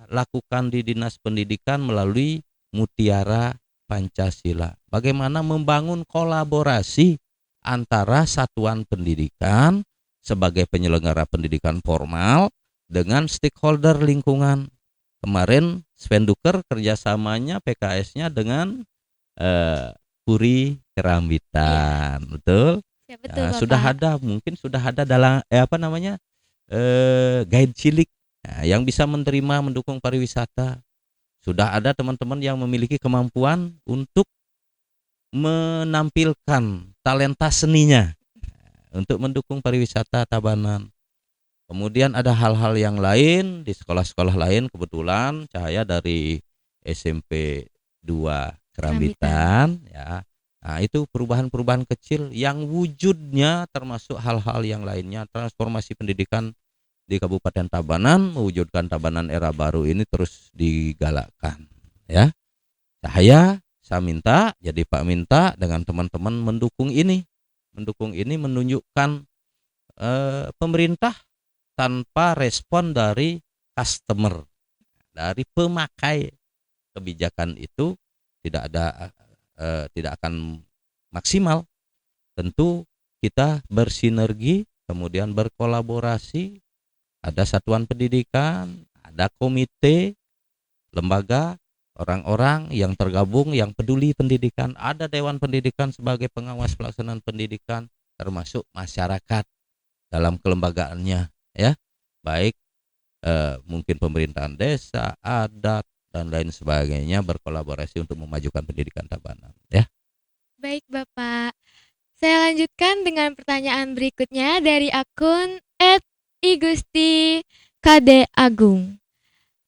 Speaker 2: lakukan di Dinas Pendidikan melalui Mutiara Pancasila. Bagaimana membangun kolaborasi antara satuan pendidikan sebagai penyelenggara pendidikan formal dengan stakeholder lingkungan. Kemarin Svenduker kerjasamanya PKS-nya dengan Puri Kerambitan, betul?
Speaker 1: Ya, betul,
Speaker 2: Sudah ada dalam guide cilik yang bisa menerima mendukung pariwisata. Sudah ada teman-teman yang memiliki kemampuan untuk menampilkan talenta seninya untuk mendukung pariwisata Tabanan. Kemudian ada hal-hal yang lain di sekolah-sekolah lain. Kebetulan Cahaya dari SMP 2 Kerambitan, ya. Nah, itu perubahan-perubahan kecil yang wujudnya termasuk hal-hal yang lainnya. Transformasi pendidikan di Kabupaten Tabanan, mewujudkan Tabanan Era Baru ini terus digalakkan, ya. Cahaya, saya minta, jadi Pak minta dengan teman-teman mendukung ini menunjukkan pemerintah tanpa respon dari customer, dari pemakai kebijakan itu tidak akan maksimal. Tentu kita bersinergi, kemudian berkolaborasi, ada satuan pendidikan, ada komite, lembaga, orang-orang yang tergabung yang peduli pendidikan, ada Dewan Pendidikan sebagai pengawas pelaksanaan pendidikan, termasuk masyarakat dalam kelembagaannya, ya, baik mungkin pemerintahan desa, adat dan lain sebagainya berkolaborasi untuk memajukan pendidikan Tabanan, ya.
Speaker 1: Baik Bapak, saya lanjutkan dengan pertanyaan berikutnya dari akun @igusti_kd_agung.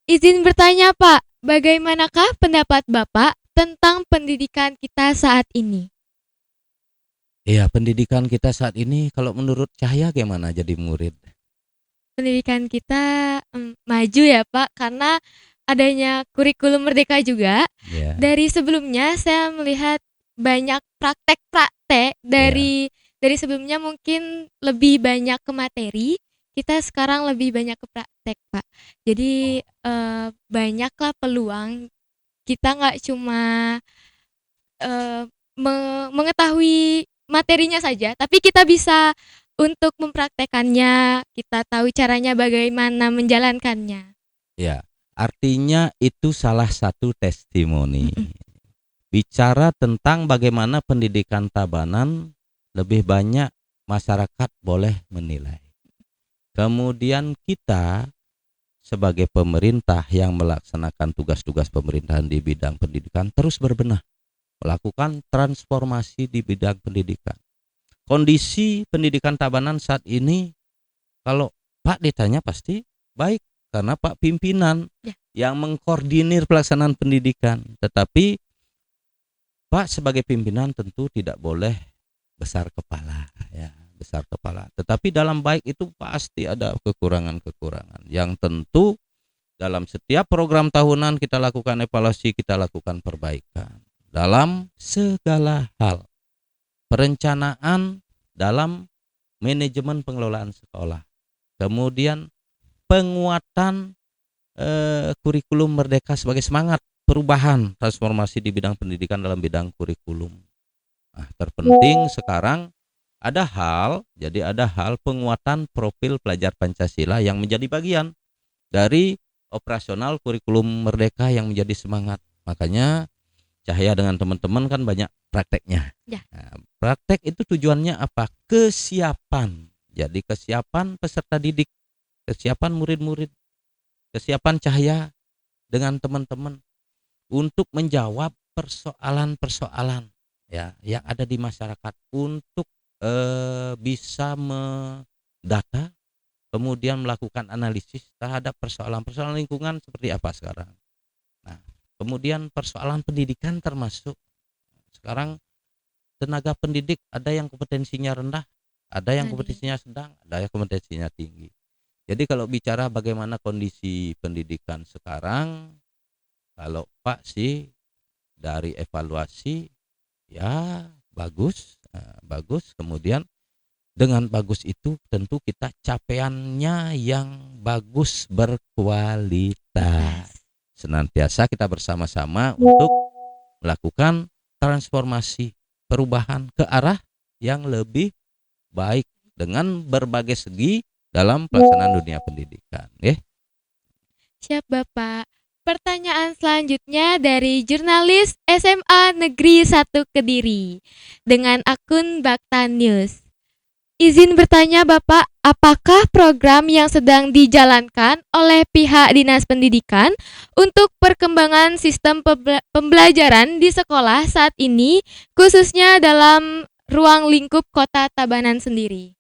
Speaker 1: Izin bertanya Pak, bagaimanakah pendapat Bapak tentang pendidikan kita saat ini?
Speaker 2: Iya, pendidikan kita saat ini kalau menurut Cahya gimana jadi murid?
Speaker 1: Pendidikan kita maju ya Pak, karena adanya kurikulum merdeka juga.
Speaker 2: Ya,
Speaker 1: Dari sebelumnya saya melihat banyak praktek-praktek dari sebelumnya mungkin lebih banyak ke materi, kita sekarang lebih banyak ke praktek Pak. Jadi banyaklah peluang kita nggak cuma mengetahui materinya saja, tapi kita bisa untuk mempraktekannya, kita tahu caranya bagaimana menjalankannya.
Speaker 2: ya. Artinya itu salah satu testimoni. Bicara tentang bagaimana pendidikan Tabanan lebih banyak masyarakat boleh menilai. Kemudian kita sebagai pemerintah yang melaksanakan tugas-tugas pemerintahan di bidang pendidikan terus berbenah, melakukan transformasi di bidang pendidikan. Kondisi pendidikan Tabanan saat ini kalau Pak ditanya pasti baik karena Pak pimpinan yang mengkoordinir pelaksanaan pendidikan. Tetapi Pak sebagai pimpinan tentu tidak boleh besar kepala, ya, besar kepala. Tetapi dalam baik itu pasti ada kekurangan-kekurangan yang tentu dalam setiap program tahunan kita lakukan evaluasi, kita lakukan perbaikan dalam segala hal. Perencanaan dalam manajemen pengelolaan sekolah. Kemudian penguatan kurikulum merdeka sebagai semangat perubahan transformasi di bidang pendidikan dalam bidang kurikulum. Nah, terpenting sekarang ada hal penguatan profil pelajar Pancasila yang menjadi bagian dari operasional kurikulum merdeka yang menjadi semangat. Makanya Cahya dengan teman-teman kan banyak prakteknya.
Speaker 1: Ya.
Speaker 2: Nah, praktek itu tujuannya apa? Kesiapan. Jadi kesiapan peserta didik, kesiapan murid-murid, kesiapan Cahya dengan teman-teman untuk menjawab persoalan-persoalan, ya, yang ada di masyarakat, untuk bisa mendata, kemudian melakukan analisis terhadap persoalan-persoalan lingkungan seperti apa sekarang. Nah, kemudian persoalan pendidikan termasuk sekarang tenaga pendidik ada yang kompetensinya rendah, ada yang kompetensinya sedang, ada yang kompetensinya tinggi. Jadi kalau bicara bagaimana kondisi pendidikan sekarang, kalau Pak sih dari evaluasi ya bagus, bagus. Kemudian dengan bagus itu tentu kita capaiannya yang bagus berkualitas. Senantiasa kita bersama-sama untuk melakukan transformasi perubahan ke arah yang lebih baik dengan berbagai segi dalam pelaksanaan dunia pendidikan.
Speaker 1: Siap Bapak. Pertanyaan selanjutnya dari jurnalis SMA Negeri 1 Kediri dengan akun Bakta News. Izin bertanya Bapak, apakah program yang sedang dijalankan oleh pihak Dinas Pendidikan untuk perkembangan sistem pembelajaran di sekolah saat ini, khususnya dalam ruang lingkup Kota Tabanan sendiri?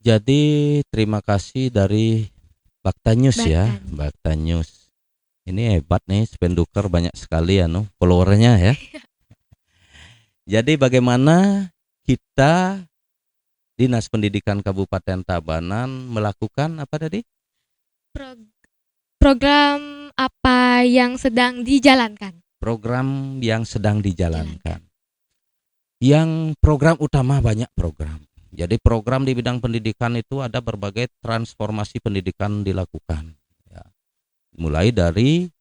Speaker 2: Jadi terima kasih dari Bakta News ya, Bakta News. Ini hebat nih, Spenduker banyak sekali followernya ya. Jadi bagaimana kita Dinas Pendidikan Kabupaten Tabanan melakukan apa tadi?
Speaker 1: Program apa yang sedang dijalankan?
Speaker 2: Program yang sedang dijalankan. Yang program utama banyak program. Jadi program di bidang pendidikan itu ada berbagai transformasi pendidikan dilakukan. Ya. Mulai dari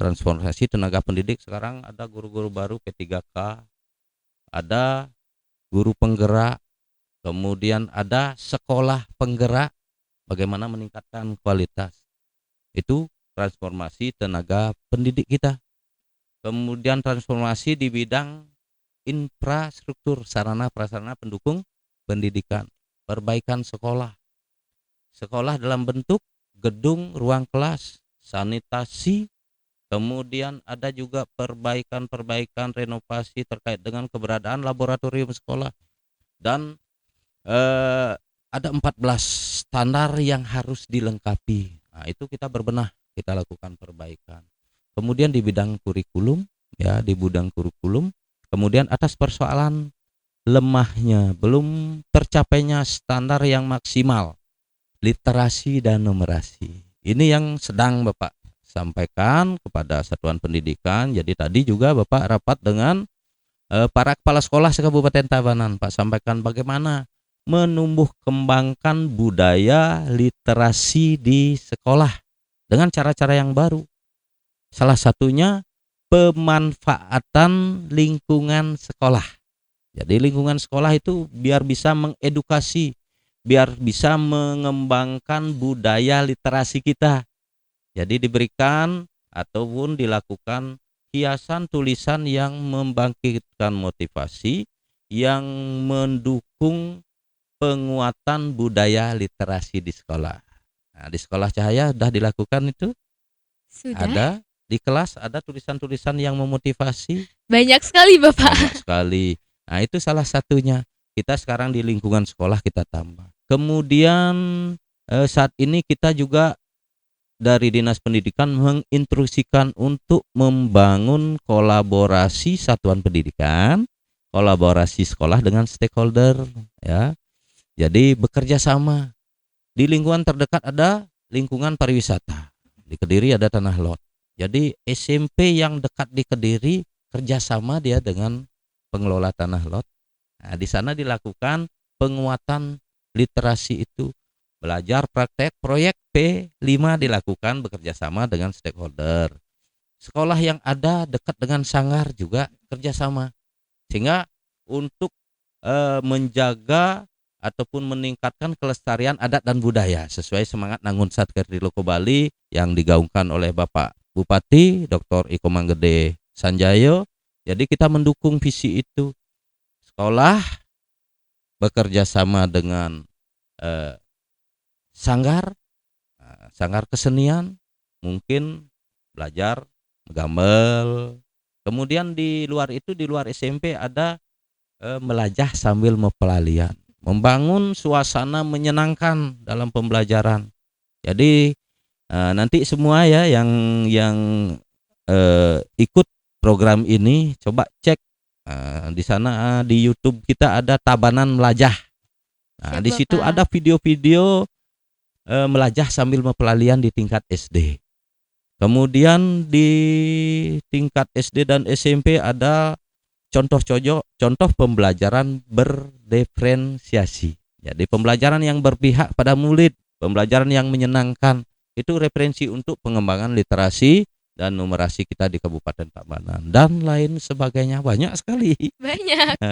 Speaker 2: transformasi tenaga pendidik, sekarang ada guru-guru baru P3K, ada guru penggerak, kemudian ada sekolah penggerak, bagaimana meningkatkan kualitas. Itu transformasi tenaga pendidik kita. Kemudian transformasi di bidang infrastruktur sarana prasarana pendukung pendidikan, perbaikan sekolah. Sekolah dalam bentuk gedung, ruang kelas, sanitasi, kemudian ada juga perbaikan renovasi terkait dengan keberadaan laboratorium sekolah dan ada 14 standar yang harus dilengkapi. Nah, itu kita berbenah, kita lakukan perbaikan. Kemudian di bidang kurikulum, ya, di bidang kurikulum, kemudian atas persoalan lemahnya, belum tercapainya standar yang maksimal, literasi dan numerasi. Ini yang sedang Bapak sampaikan kepada satuan pendidikan. Jadi tadi juga Bapak rapat dengan para kepala sekolah se-Kabupaten Tabanan. Pak sampaikan bagaimana menumbuh kembangkan budaya literasi di sekolah dengan cara-cara yang baru. Salah satunya pemanfaatan lingkungan sekolah. Jadi lingkungan sekolah itu biar bisa mengedukasi, biar bisa mengembangkan budaya literasi kita. Jadi diberikan ataupun dilakukan hiasan tulisan yang membangkitkan motivasi, yang mendukung penguatan budaya literasi di sekolah. Nah, di sekolah Cahaya sudah dilakukan itu?
Speaker 1: Sudah.
Speaker 2: Ada di kelas, ada tulisan-tulisan yang memotivasi.
Speaker 1: Banyak sekali Bapak.
Speaker 2: Banyak sekali. Nah, itu salah satunya. Kita sekarang di lingkungan sekolah kita tambah. Kemudian saat ini kita juga dari Dinas Pendidikan menginstruksikan untuk membangun kolaborasi satuan pendidikan, kolaborasi sekolah dengan stakeholder, ya. Jadi bekerja sama. Di lingkungan terdekat ada lingkungan pariwisata. Di Kediri ada Tanah Lot. Jadi SMP yang dekat di Kediri kerjasama dia dengan pengelola Tanah Lot. Nah, di sana dilakukan penguatan literasi itu. Belajar praktek proyek P5 dilakukan bekerjasama dengan stakeholder. Sekolah yang ada dekat dengan sanggar juga kerjasama. Sehingga untuk menjaga ataupun meningkatkan kelestarian adat dan budaya sesuai semangat Nangun Satkerti Loko Bali yang digaungkan oleh Bapak Bupati Dr. Iko Manggede Sanjayo. Jadi kita mendukung visi itu. Sekolah bekerja sama dengan sanggar kesenian, mungkin belajar gamel. Kemudian di luar itu, di luar SMP ada melajah sambil mempelalian, membangun suasana menyenangkan dalam pembelajaran. Jadi nanti semua ya yang ikut program ini coba cek di sana, di YouTube kita ada Tabanan Melajah. Nah,
Speaker 1: Siap,
Speaker 2: di situ
Speaker 1: Bapak.
Speaker 2: ada video-video melajah sambil mempelalian di tingkat SD. Kemudian di tingkat SD dan SMP ada contoh pembelajaran berdiferensiasi. Jadi pembelajaran yang berpihak pada murid, pembelajaran yang menyenangkan. Itu referensi untuk pengembangan literasi dan numerasi kita di Kabupaten Tabanan dan lain sebagainya. Banyak sekali.
Speaker 1: Banyak.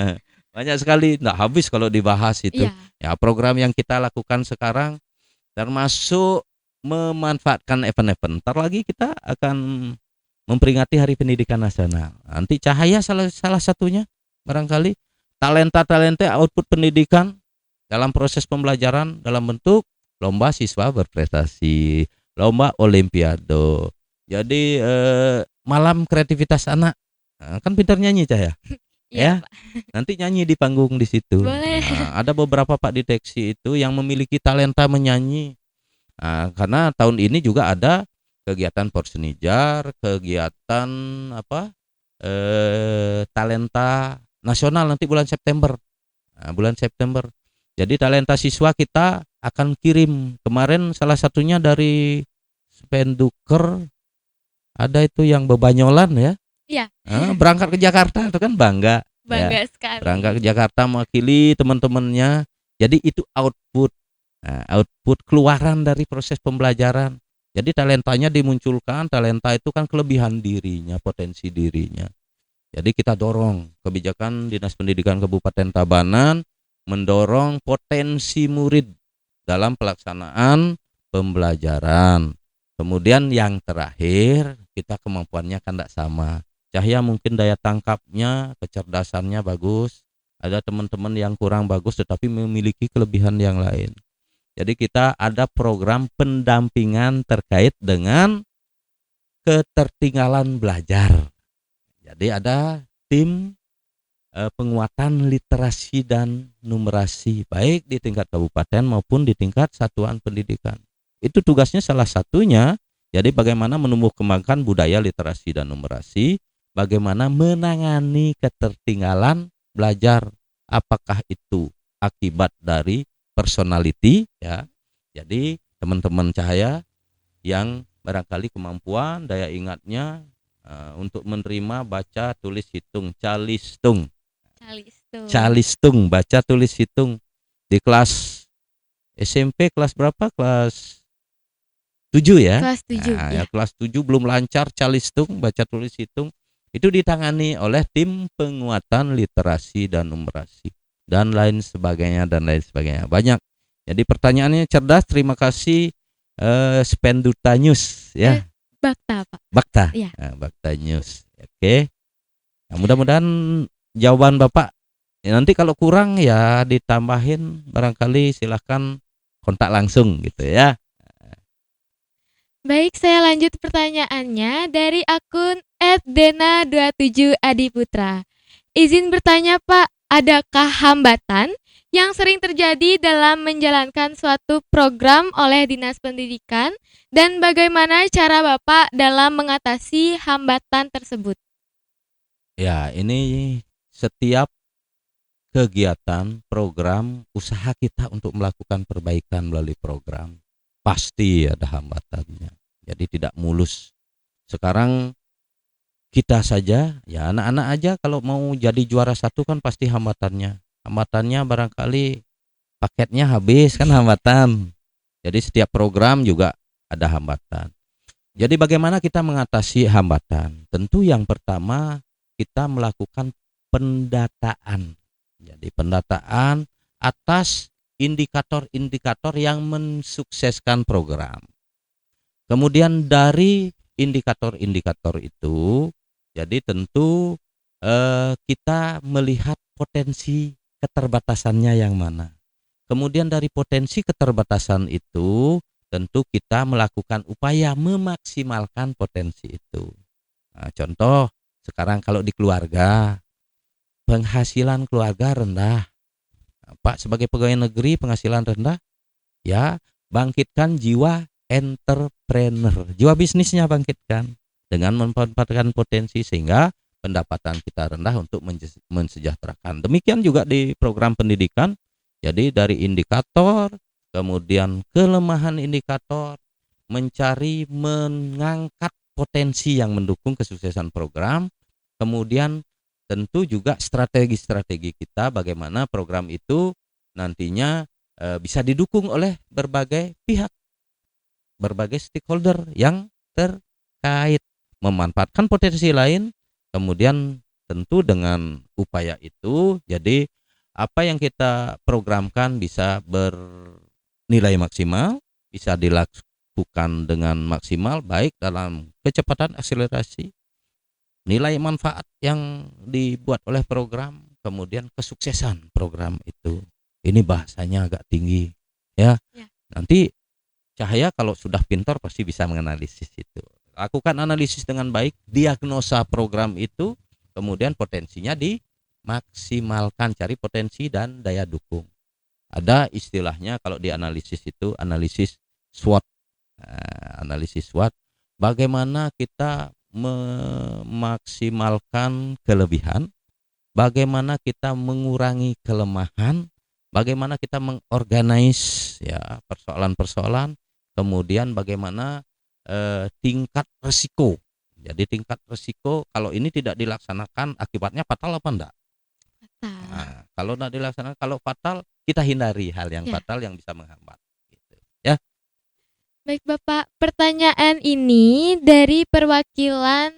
Speaker 2: Banyak sekali, nggak habis kalau dibahas itu.
Speaker 1: Iya.
Speaker 2: Ya, program yang kita lakukan sekarang termasuk memanfaatkan event-event. Ntar lagi kita akan memperingati Hari Pendidikan Nasional. Nanti Cahaya salah satunya barangkali talenta output pendidikan dalam proses pembelajaran dalam bentuk lomba siswa berprestasi, lomba olimpiade. Jadi malam kreativitas anak. Kan pintar nyanyi Cahaya.
Speaker 1: Iya,
Speaker 2: Ya.
Speaker 1: Pak.
Speaker 2: Nanti nyanyi di panggung di situ.
Speaker 1: Boleh.
Speaker 2: Nah, ada beberapa Pak Deteksi itu yang memiliki talenta menyanyi. Nah, karena tahun ini juga ada kegiatan Porsenijar, kegiatan talenta nasional nanti bulan September. Nah, bulan September. Jadi talenta siswa kita akan kirim. Kemarin salah satunya dari Spenduker ada itu yang bebanyolan ya.
Speaker 1: Iya.
Speaker 2: Berangkat ke Jakarta itu kan bangga.
Speaker 1: Bangga sekali.
Speaker 2: Berangkat ke Jakarta mewakili teman-temannya. Jadi itu output. Nah, output keluaran dari proses pembelajaran. Jadi talentanya dimunculkan. Talenta itu kan kelebihan dirinya, potensi dirinya. Jadi kita dorong kebijakan Dinas Pendidikan Kabupaten Tabanan mendorong potensi murid dalam pelaksanaan pembelajaran. Kemudian yang terakhir kita kemampuannya kan tidak sama. Cahya mungkin daya tangkapnya, kecerdasannya bagus. Ada teman-teman yang kurang bagus tetapi memiliki kelebihan yang lain. Jadi kita ada program pendampingan terkait dengan ketertinggalan belajar. Jadi ada tim penguatan literasi dan numerasi baik di tingkat kabupaten maupun di tingkat satuan pendidikan. Itu tugasnya salah satunya. Jadi bagaimana menumbuh kembangkan budaya literasi dan numerasi, bagaimana menangani ketertinggalan belajar, apakah itu akibat dari personality ya. Jadi teman-teman Cahaya yang barangkali kemampuan daya ingatnya untuk menerima baca tulis hitung calistung baca tulis hitung di kelas SMP kelas berapa? Kelas 7 ya.
Speaker 1: Kelas 7
Speaker 2: ya. Kelas 7 belum lancar calistung baca tulis hitung. Itu ditangani oleh tim penguatan literasi dan numerasi dan lain sebagainya. Banyak. Jadi pertanyaannya cerdas. Terima kasih Spenduta News ya.
Speaker 1: Bakta, Pak.
Speaker 2: Bakta.
Speaker 1: Iya.
Speaker 2: Bakta News. Oke. Nah, mudah-mudahan jawaban Bapak nanti kalau kurang ya ditambahin, barangkali silahkan kontak langsung gitu ya.
Speaker 1: Baik, saya lanjut pertanyaannya dari akun @dena27adiputra. Izin bertanya, Pak, adakah hambatan yang sering terjadi dalam menjalankan suatu program oleh Dinas Pendidikan dan bagaimana cara Bapak dalam mengatasi hambatan tersebut?
Speaker 2: Ya, ini setiap kegiatan, program, usaha kita untuk melakukan perbaikan melalui program pasti ada hambatannya. Jadi tidak mulus. Sekarang kita saja, ya anak-anak aja kalau mau jadi juara 1 kan pasti hambatannya. Hambatannya barangkali paketnya habis kan hambatan. Jadi setiap program juga ada hambatan. Jadi bagaimana kita mengatasi hambatan? Tentu yang pertama kita melakukan pendataan. Jadi pendataan atas indikator-indikator yang mensukseskan program. Kemudian dari indikator-indikator itu, jadi tentu kita melihat potensi keterbatasannya yang mana. Kemudian dari potensi keterbatasan itu, tentu kita melakukan upaya memaksimalkan potensi itu. Nah, contoh sekarang kalau di keluarga, penghasilan keluarga rendah. Pak sebagai pegawai negeri penghasilan rendah, ya bangkitkan jiwa entrepreneur, jiwa bisnisnya bangkitkan dengan memanfaatkan potensi sehingga pendapatan kita rendah untuk mensejahterakan. Demikian juga di program pendidikan. Jadi dari indikator, kemudian kelemahan indikator, mencari mengangkat potensi yang mendukung kesuksesan program, kemudian tentu juga strategi-strategi kita bagaimana program itu nantinya bisa didukung oleh berbagai pihak, berbagai stakeholder yang terkait, memanfaatkan potensi lain, kemudian tentu dengan upaya itu jadi apa yang kita programkan bisa bernilai maksimal, bisa dilakukan dengan maksimal baik dalam kecepatan akselerasi, nilai manfaat yang dibuat oleh program, kemudian kesuksesan program itu. Ini bahasanya agak tinggi ya. Nanti Cahaya kalau sudah pintar pasti bisa menganalisis itu. Lakukan analisis dengan baik, diagnosa program itu, kemudian potensinya dimaksimalkan, cari potensi dan daya dukung. Ada istilahnya kalau dianalisis itu analisis SWOT. Analisis SWOT, bagaimana kita memaksimalkan kelebihan, bagaimana kita mengurangi kelemahan, bagaimana kita mengorganize ya persoalan-persoalan, kemudian bagaimana tingkat resiko. Jadi tingkat resiko kalau ini tidak dilaksanakan akibatnya fatal apa enggak? Nah, kalau tidak dilaksanakan, kalau fatal kita hindari hal yang fatal yang bisa menghambat. Gitu. Ya.
Speaker 1: Baik Bapak, pertanyaan ini dari perwakilan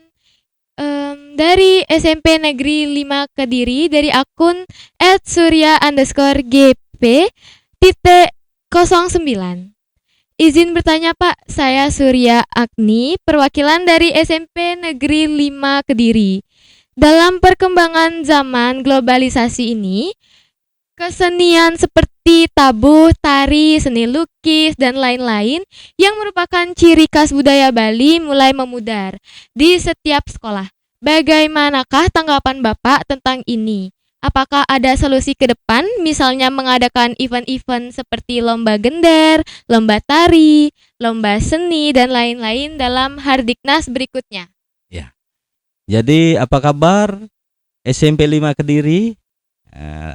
Speaker 1: dari SMP Negeri 5 Kediri dari akun @surya_gp_09. Izin bertanya Pak, saya Surya Agni, perwakilan dari SMP Negeri 5 Kediri. Dalam perkembangan zaman globalisasi ini, kesenian seperti tabuh, tari, seni lukis, dan lain-lain yang merupakan ciri khas budaya Bali mulai memudar di setiap sekolah. Bagaimanakah tanggapan Bapak tentang ini? Apakah ada solusi ke depan, misalnya mengadakan event-event seperti lomba gender, lomba tari, lomba seni, dan lain-lain dalam Hardiknas berikutnya?
Speaker 2: Ya. Jadi apa kabar SMP 5 Kediri?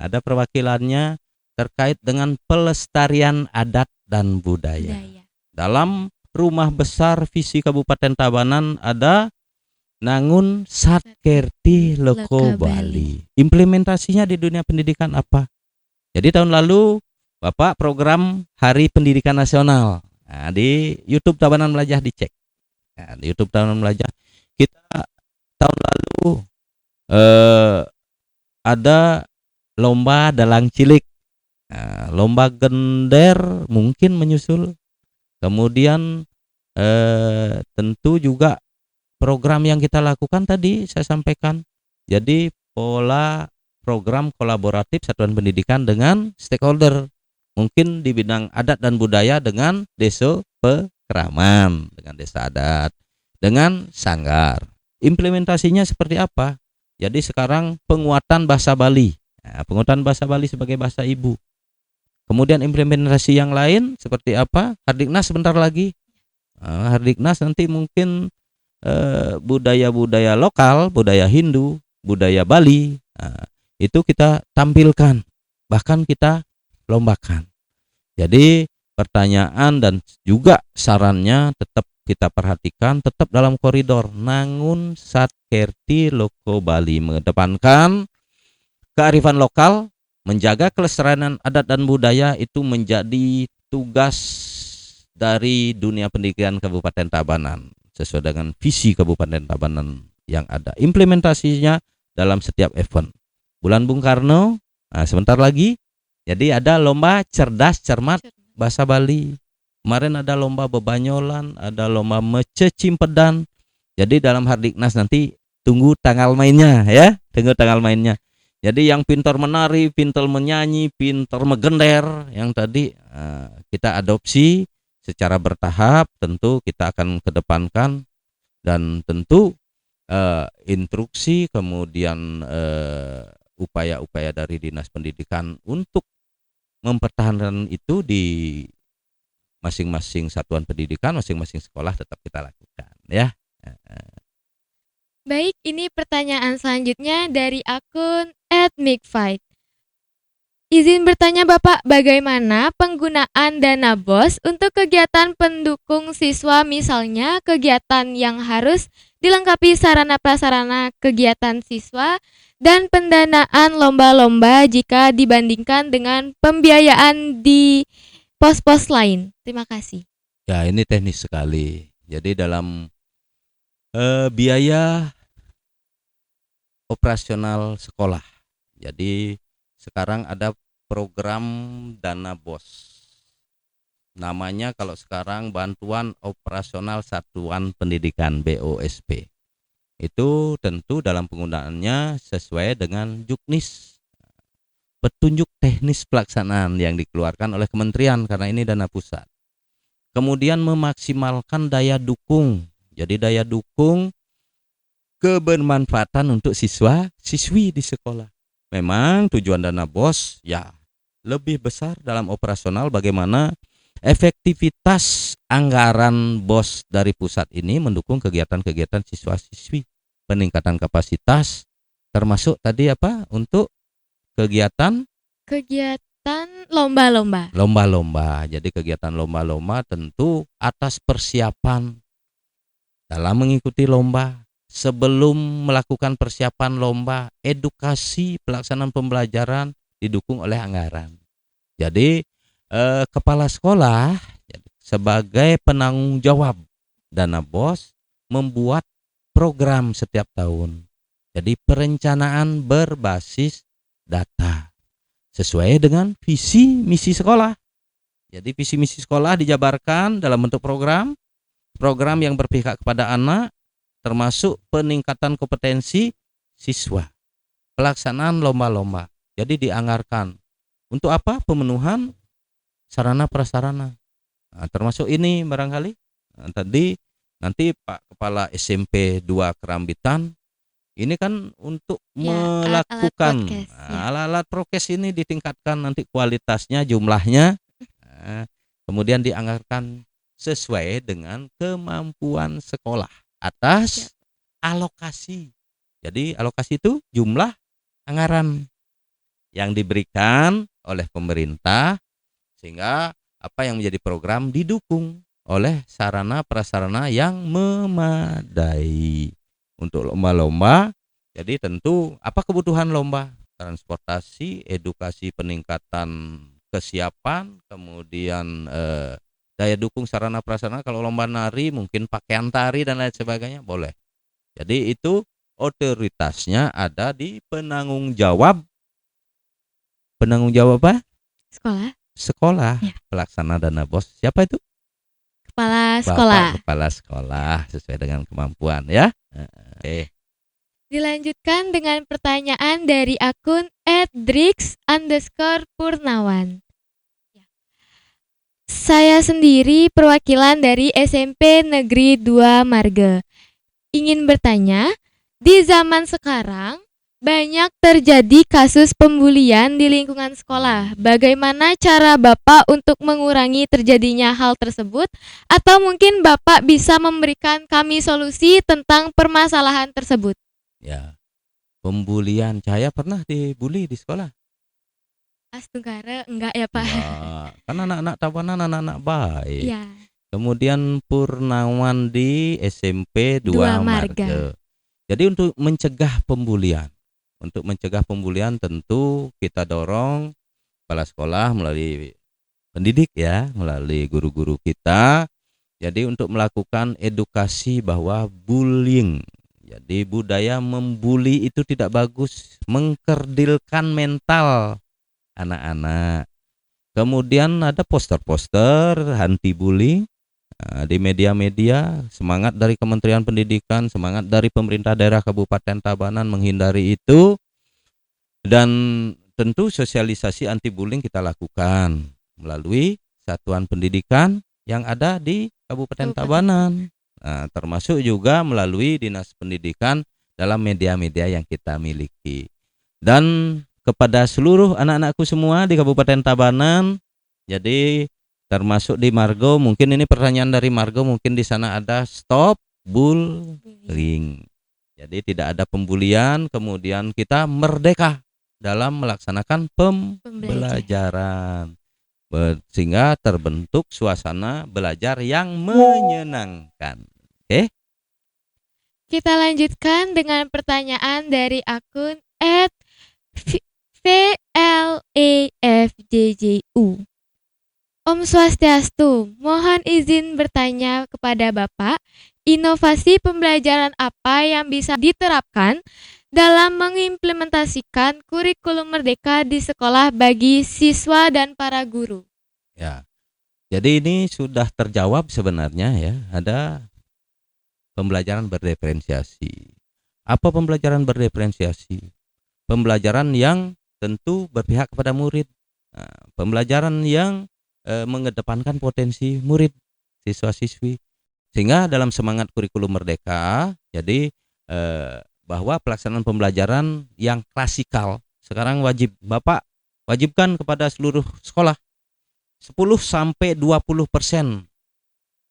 Speaker 2: Ada perwakilannya terkait dengan pelestarian adat dan budaya. Dalam rumah besar visi Kabupaten Tabanan ada Nangun Satkerti Loko Bali. Implementasinya di dunia pendidikan apa? Jadi tahun lalu Bapak program Hari Pendidikan Nasional. Di YouTube Tabanan Melajah dicek. Di YouTube Tabanan Melajah kita tahun lalu ada lomba dalang cilik, lomba gender mungkin menyusul. Kemudian tentu juga program yang kita lakukan tadi saya sampaikan. Jadi pola program kolaboratif satuan pendidikan dengan stakeholder, mungkin di bidang adat dan budaya dengan desa Pekraman, dengan desa adat, dengan sanggar. Implementasinya seperti apa? Jadi sekarang penguatan bahasa Bali, penguatan bahasa Bali sebagai bahasa ibu. Kemudian implementasi yang lain seperti apa? Hardiknas sebentar lagi. Hardiknas nanti mungkin budaya-budaya lokal, budaya Hindu, budaya Bali, itu kita tampilkan, bahkan kita lombakan. Jadi pertanyaan dan juga sarannya tetap kita perhatikan, tetap dalam koridor Nangun Satkerti Loko Bali, mengedepankan kearifan lokal, menjaga kelestarian adat dan budaya itu menjadi tugas dari dunia pendidikan Kabupaten Tabanan sesuai dengan visi Kabupaten Tabanan yang ada. Implementasinya dalam setiap event. Bulan Bung Karno, sebentar lagi. Jadi ada lomba cerdas cermat bahasa Bali. Kemarin ada lomba bebanyolan, ada lomba mece cimpedan. Jadi dalam Hardiknas nanti tunggu tanggal mainnya ya, tunggu tanggal mainnya. Jadi yang pintar menari, pintar menyanyi, pintar megender, yang tadi kita adopsi secara bertahap, tentu kita akan kedepankan, dan tentu instruksi kemudian upaya-upaya dari Dinas Pendidikan untuk mempertahankan itu di masing-masing satuan pendidikan, masing-masing sekolah tetap kita lakukan ya.
Speaker 1: Baik, ini pertanyaan selanjutnya dari akun @micfight. Izin bertanya Bapak, bagaimana penggunaan dana BOS untuk kegiatan pendukung siswa, misalnya kegiatan yang harus dilengkapi sarana prasarana kegiatan siswa dan pendanaan lomba-lomba jika dibandingkan dengan pembiayaan di pos-pos lain. Terima kasih.
Speaker 2: Ya, ini teknis sekali. Jadi dalam biaya operasional sekolah. Jadi sekarang ada program dana BOS. Namanya kalau sekarang Bantuan Operasional Satuan Pendidikan BOSP. Itu tentu dalam penggunaannya sesuai dengan Juknis, petunjuk teknis pelaksanaan yang dikeluarkan oleh kementerian karena ini dana pusat. Kemudian memaksimalkan daya dukung. Jadi daya dukung kebermanfaatan untuk siswa siswi di sekolah. Memang tujuan dana BOS ya lebih besar dalam operasional, bagaimana efektivitas anggaran BOS dari pusat ini mendukung kegiatan-kegiatan siswa-siswi, peningkatan kapasitas, termasuk tadi apa untuk kegiatan
Speaker 1: lomba-lomba.
Speaker 2: Lomba-lomba. Jadi kegiatan lomba-lomba tentu atas persiapan dalam mengikuti lomba. Sebelum melakukan persiapan lomba, edukasi pelaksanaan pembelajaran didukung oleh anggaran. Jadi kepala sekolah sebagai penanggung jawab dana BOS membuat program setiap tahun. Jadi perencanaan berbasis data sesuai dengan visi misi sekolah. Jadi visi misi sekolah dijabarkan dalam bentuk program yang berpihak kepada anak, termasuk peningkatan kompetensi siswa, pelaksanaan lomba-lomba. Jadi dianggarkan untuk apa? Pemenuhan sarana prasarana. Nah, termasuk ini barangkali tadi nanti Pak Kepala SMP 2 Kerambitan ini kan untuk
Speaker 1: Ya,
Speaker 2: melakukan
Speaker 1: alat-alat prokes, ya.
Speaker 2: alat-alat prokes ini ditingkatkan nanti kualitasnya, jumlahnya, kemudian dianggarkan sesuai dengan kemampuan sekolah atas alokasi. Jadi alokasi itu jumlah anggaran yang diberikan oleh pemerintah, sehingga apa yang menjadi program didukung oleh sarana prasarana yang memadai untuk lomba-lomba. Jadi tentu apa kebutuhan lomba? Transportasi, edukasi, peningkatan kesiapan, kemudian daya dukung sarana prasarana. Kalau lomba nari mungkin pakaian tari dan lain sebagainya boleh. Jadi itu otoritasnya ada di penanggung jawab apa? Sekolah.
Speaker 1: Ya.
Speaker 2: Pelaksana dana BOS siapa itu?
Speaker 1: Kepala
Speaker 2: Bapak
Speaker 1: sekolah.
Speaker 2: Kepala sekolah sesuai dengan kemampuan ya. Oke.
Speaker 1: Dilanjutkan dengan pertanyaan dari akun @drix_purnawan. Saya sendiri perwakilan dari SMP Negeri 2 Marga. Ingin bertanya, di zaman sekarang banyak terjadi kasus pembulian di lingkungan sekolah. Bagaimana cara Bapak untuk mengurangi terjadinya hal tersebut? Atau mungkin Bapak bisa memberikan kami solusi tentang permasalahan tersebut?
Speaker 2: Ya. Pembulian, saya pernah dibully di sekolah.
Speaker 1: Astungkara enggak ya Pak?
Speaker 2: Wah, kan anak-anak Tabanan anak-anak baik.
Speaker 1: Iya.
Speaker 2: Kemudian Purnawan di SMP 2
Speaker 1: Dua
Speaker 2: Marga.
Speaker 1: Marga.
Speaker 2: Jadi untuk mencegah pembulian, tentu kita dorong kepala sekolah melalui pendidik ya, melalui guru-guru kita. Jadi untuk melakukan edukasi bahwa bullying, jadi budaya membuli itu tidak bagus, mengkerdilkan mental anak-anak. Kemudian ada poster-poster anti bullying di media-media, semangat dari Kementerian Pendidikan, semangat dari pemerintah daerah Kabupaten Tabanan menghindari itu, dan tentu sosialisasi anti bullying kita lakukan melalui satuan pendidikan yang ada di Kabupaten Tabanan. Nah, termasuk juga melalui Dinas Pendidikan dalam media-media yang kita miliki. Dan kepada seluruh anak-anakku semua di Kabupaten Tabanan, jadi termasuk di Margo, mungkin ini pertanyaan dari Margo, mungkin di sana ada stop bullying. Jadi tidak ada pembulian, kemudian kita merdeka dalam melaksanakan pembelajaran. Sehingga terbentuk suasana belajar yang menyenangkan. Oke?
Speaker 1: Kita lanjutkan dengan pertanyaan dari akun @VLAFJJU. Om Swastiastu, mohon izin bertanya kepada Bapak, inovasi pembelajaran apa yang bisa diterapkan dalam mengimplementasikan kurikulum merdeka di sekolah bagi siswa dan para guru?
Speaker 2: Ya. Jadi ini sudah terjawab sebenarnya ya, ada pembelajaran berdiferensiasi. Apa pembelajaran berdiferensiasi? Pembelajaran yang tentu berpihak kepada murid. Nah, pembelajaran yang mengedepankan potensi murid, siswa-siswi. Sehingga dalam semangat kurikulum merdeka, jadi bahwa pelaksanaan pembelajaran yang klasikal sekarang Bapak wajibkan kepada seluruh sekolah 10-20%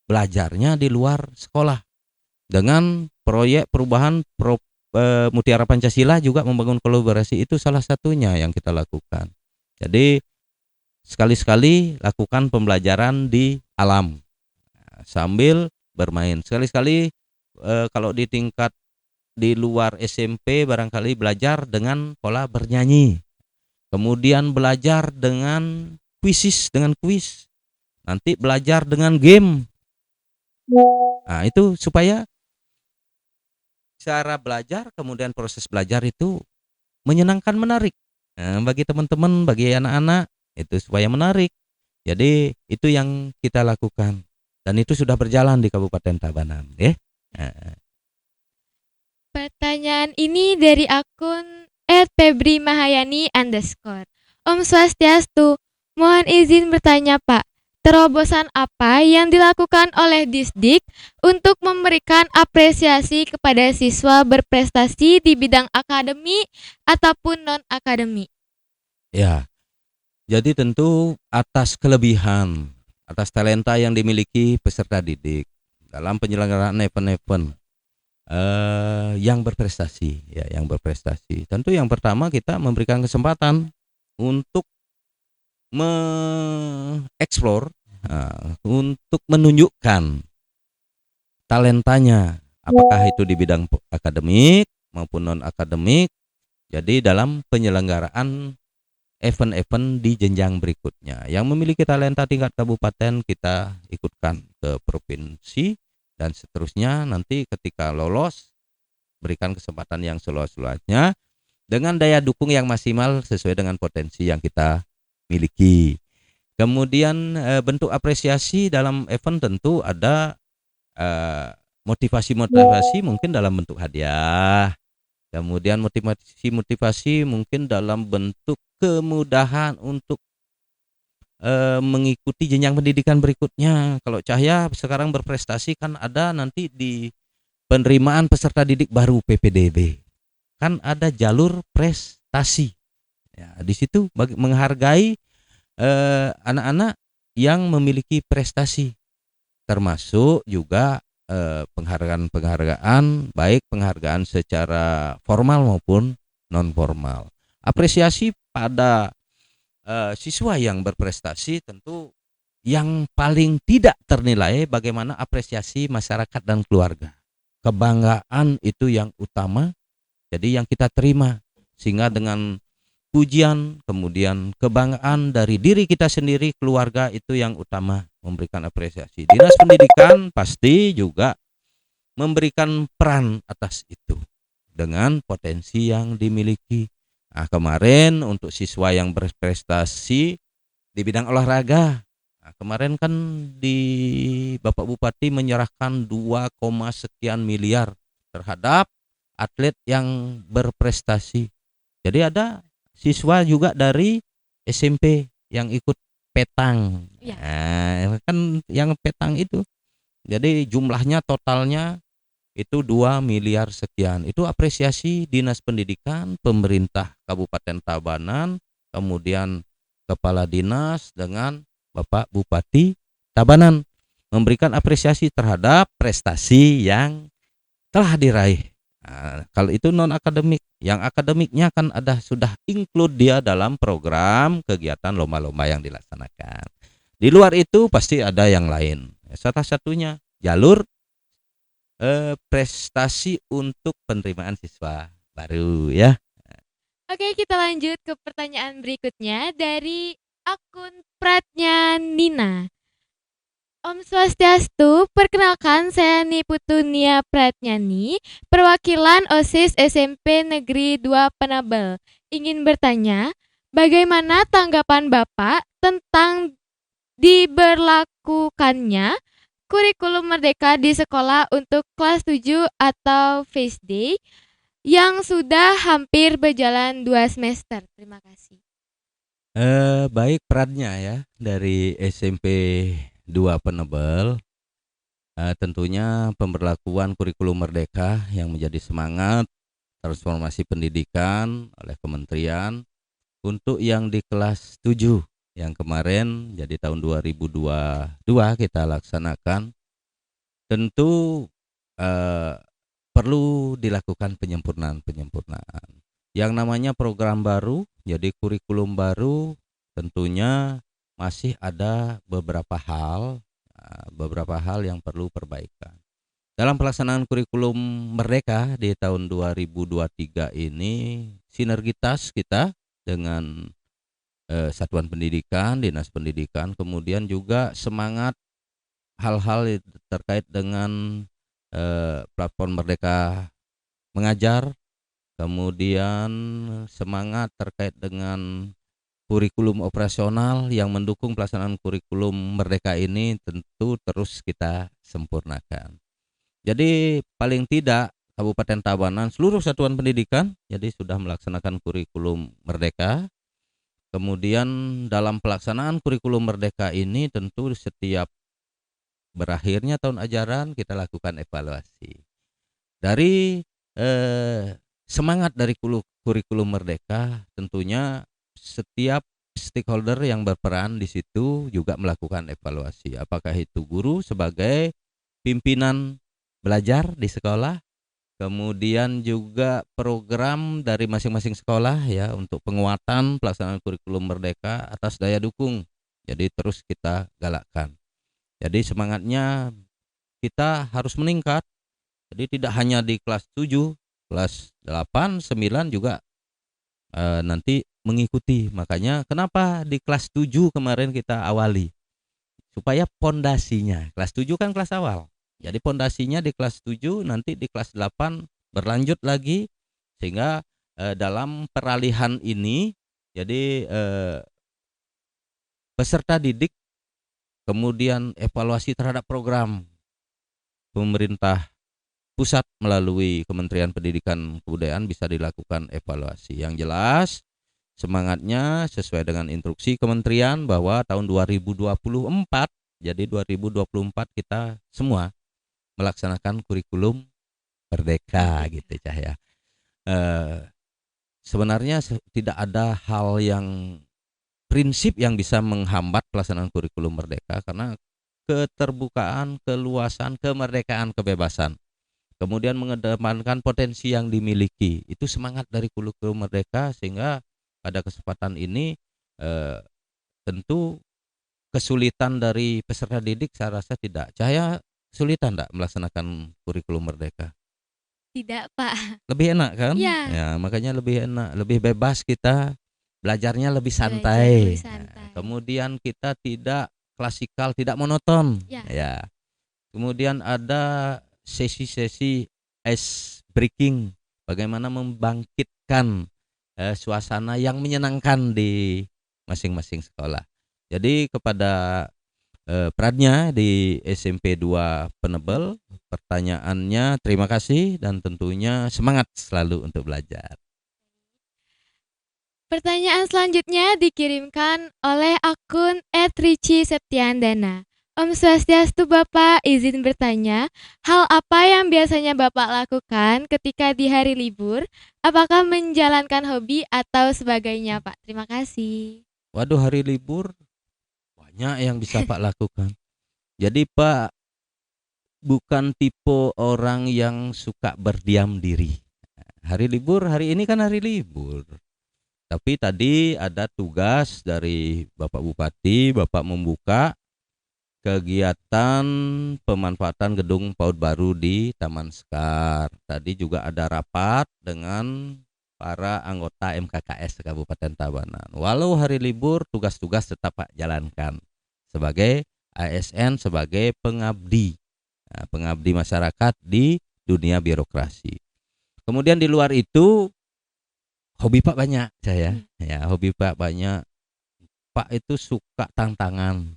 Speaker 2: belajarnya di luar sekolah. Dengan proyek perubahan Mutiara Pancasila juga membangun kolaborasi, itu salah satunya yang kita lakukan. Jadi sekali-sekali lakukan pembelajaran di alam sambil bermain. Sekali-sekali kalau di tingkat di luar SMP barangkali belajar dengan pola bernyanyi. Kemudian belajar dengan kuis. Nanti belajar dengan game. Nah, itu supaya cara belajar kemudian proses belajar itu menyenangkan, menarik. Nah, bagi teman-teman, bagi anak-anak itu supaya menarik. Jadi itu yang kita lakukan dan itu sudah berjalan di Kabupaten Tabanan, ya. Nah,
Speaker 1: Pertanyaan ini dari akun @febrimahayani_. Om Swastiastu, mohon izin bertanya Pak, terobosan apa yang dilakukan oleh Disdik untuk memberikan apresiasi kepada siswa berprestasi di bidang akademi ataupun non-akademi?
Speaker 2: ya. Jadi tentu atas kelebihan, atas talenta yang dimiliki peserta didik dalam penyelenggaraan event-event yang berprestasi, ya, yang berprestasi. Tentu yang pertama kita memberikan kesempatan untuk mengeksplor, untuk menunjukkan talentanya, apakah itu di bidang akademik maupun non akademik. Jadi dalam penyelenggaraan event-event di jenjang berikutnya yang memiliki talenta tingkat kabupaten kita ikutkan ke provinsi dan seterusnya. Nanti ketika lolos berikan kesempatan yang seluas-luasnya dengan daya dukung yang maksimal sesuai dengan potensi yang kita miliki. Kemudian bentuk apresiasi dalam event tentu ada motivasi-motivasi mungkin dalam bentuk hadiah. Kemudian motivasi mungkin dalam bentuk kemudahan untuk mengikuti jenjang pendidikan berikutnya. Kalau Cahya sekarang berprestasi kan ada nanti di penerimaan peserta didik baru PPDB. Kan ada jalur prestasi. Ya, di situ menghargai anak-anak yang memiliki prestasi. Termasuk juga penghargaan baik penghargaan secara formal maupun non formal. Apresiasi pada siswa yang berprestasi tentu yang paling tidak ternilai bagaimana apresiasi masyarakat dan keluarga. Kebanggaan itu yang utama, jadi yang kita terima sehingga dengan pujian kemudian kebanggaan dari diri kita sendiri, keluarga itu yang utama memberikan apresiasi. Dinas pendidikan pasti juga memberikan peran atas itu dengan potensi yang dimiliki. Nah, kemarin untuk siswa yang berprestasi di bidang olahraga, nah, kemarin kan di Bapak Bupati menyerahkan 2, sekian miliar terhadap atlet yang berprestasi. Jadi ada siswa juga dari SMP yang ikut petang.
Speaker 1: Ya.
Speaker 2: Nah, kan yang petang itu. Jadi jumlahnya totalnya itu 2 miliar sekian. Itu apresiasi Dinas Pendidikan, pemerintah Kabupaten Tabanan, kemudian Kepala Dinas dengan Bapak Bupati Tabanan memberikan apresiasi terhadap prestasi yang telah diraih. Nah, kalau itu non akademik, yang akademiknya kan ada sudah include dia dalam program kegiatan lomba-lomba yang dilaksanakan. Di luar itu pasti ada yang lain. Salah satunya jalur prestasi untuk penerimaan siswa baru, ya.
Speaker 1: Oke, kita lanjut ke pertanyaan berikutnya dari akun Pratnya Nina. Om Swastiastu, perkenalkan saya Niputunia Pratnyani, perwakilan OSIS SMP Negeri 2 Penabel. Ingin bertanya, bagaimana tanggapan Bapak tentang diberlakukannya kurikulum merdeka di sekolah untuk kelas 7 atau Face Day yang sudah hampir berjalan 2 semester? Terima kasih.
Speaker 2: Baik perannya ya dari SMP 2 Penebel. Tentunya pemberlakuan kurikulum merdeka yang menjadi semangat transformasi pendidikan oleh kementerian untuk yang di kelas 7 yang kemarin jadi tahun 2022 kita laksanakan. Tentu perlu dilakukan penyempurnaan. Yang namanya program baru, jadi kurikulum baru, tentunya masih ada beberapa hal yang perlu perbaikan. Dalam pelaksanaan kurikulum merdeka di tahun 2023 ini, sinergitas kita dengan satuan pendidikan, dinas pendidikan, kemudian juga semangat hal-hal terkait dengan platform Merdeka Mengajar, kemudian semangat terkait dengan kurikulum operasional yang mendukung pelaksanaan kurikulum Merdeka ini tentu terus kita sempurnakan. Jadi paling tidak Kabupaten Tabanan seluruh satuan pendidikan jadi sudah melaksanakan kurikulum Merdeka. Kemudian dalam pelaksanaan kurikulum Merdeka ini tentu setiap berakhirnya tahun ajaran kita lakukan evaluasi. Dari semangat dari kurikulum Merdeka tentunya setiap stakeholder yang berperan di situ juga melakukan evaluasi. Apakah itu guru sebagai pimpinan belajar di sekolah, kemudian juga program dari masing-masing sekolah ya untuk penguatan pelaksanaan kurikulum Merdeka atas daya dukung. Jadi terus kita galakkan. Jadi semangatnya kita harus meningkat. Jadi tidak hanya di kelas 7, kelas 8, 9 juga nanti mengikuti. Makanya kenapa di kelas 7 kemarin kita awali supaya pondasinya. Kelas 7 kan kelas awal. Jadi pondasinya di kelas 7, nanti di kelas 8 berlanjut lagi sehingga dalam peralihan ini jadi peserta didik kemudian evaluasi terhadap program pemerintah pusat melalui Kementerian Pendidikan Kebudayaan bisa dilakukan evaluasi. Yang jelas semangatnya sesuai dengan instruksi kementerian bahwa tahun 2024 jadi 2024 kita semua melaksanakan kurikulum Merdeka gitu Cahya. Sebenarnya tidak ada hal yang prinsip yang bisa menghambat pelaksanaan kurikulum Merdeka karena keterbukaan, keluasan, kemerdekaan, kebebasan. Kemudian mengedepankan potensi yang dimiliki. Itu semangat dari kurikulum Merdeka sehingga pada kesempatan ini tentu kesulitan dari peserta didik saya rasa tidak. Cahya kesulitan enggak melaksanakan kurikulum Merdeka?
Speaker 1: Tidak, Pak.
Speaker 2: Lebih enak kan?
Speaker 1: Iya.
Speaker 2: Ya, makanya lebih enak, lebih bebas kita, belajarnya lebih
Speaker 1: Belajar
Speaker 2: santai.
Speaker 1: lebih santai.
Speaker 2: Nah, kemudian kita tidak klasikal, tidak monoton.
Speaker 1: Ya.
Speaker 2: Ya. Kemudian ada sesi-sesi ice breaking, bagaimana membangkitkan suasana yang menyenangkan di masing-masing sekolah. Jadi kepada Pradnya di SMP 2 Penebel, pertanyaannya terima kasih dan tentunya semangat selalu untuk belajar.
Speaker 1: Pertanyaan selanjutnya dikirimkan oleh akun @rici_septiandana. Om Swastiastu Bapak, izin bertanya, hal apa yang biasanya Bapak lakukan ketika di hari libur? Apakah menjalankan hobi atau sebagainya, Pak? Terima kasih.
Speaker 2: Waduh, hari libur banyak yang bisa Pak lakukan. Jadi Pak bukan tipe orang yang suka berdiam diri. Hari libur, hari ini kan hari libur. Tapi tadi ada tugas dari Bapak Bupati, Bapak membuka kegiatan pemanfaatan gedung PAUD baru di Taman Sekar. Tadi juga ada rapat dengan para anggota MKKS Kabupaten Tabanan. Walau hari libur, tugas-tugas tetap Pak jalankan sebagai ASN, sebagai pengabdi, pengabdi masyarakat di dunia birokrasi. Kemudian di luar itu hobi Pak banyak saya. Ya, hobi Pak banyak. Pak itu suka tantangan.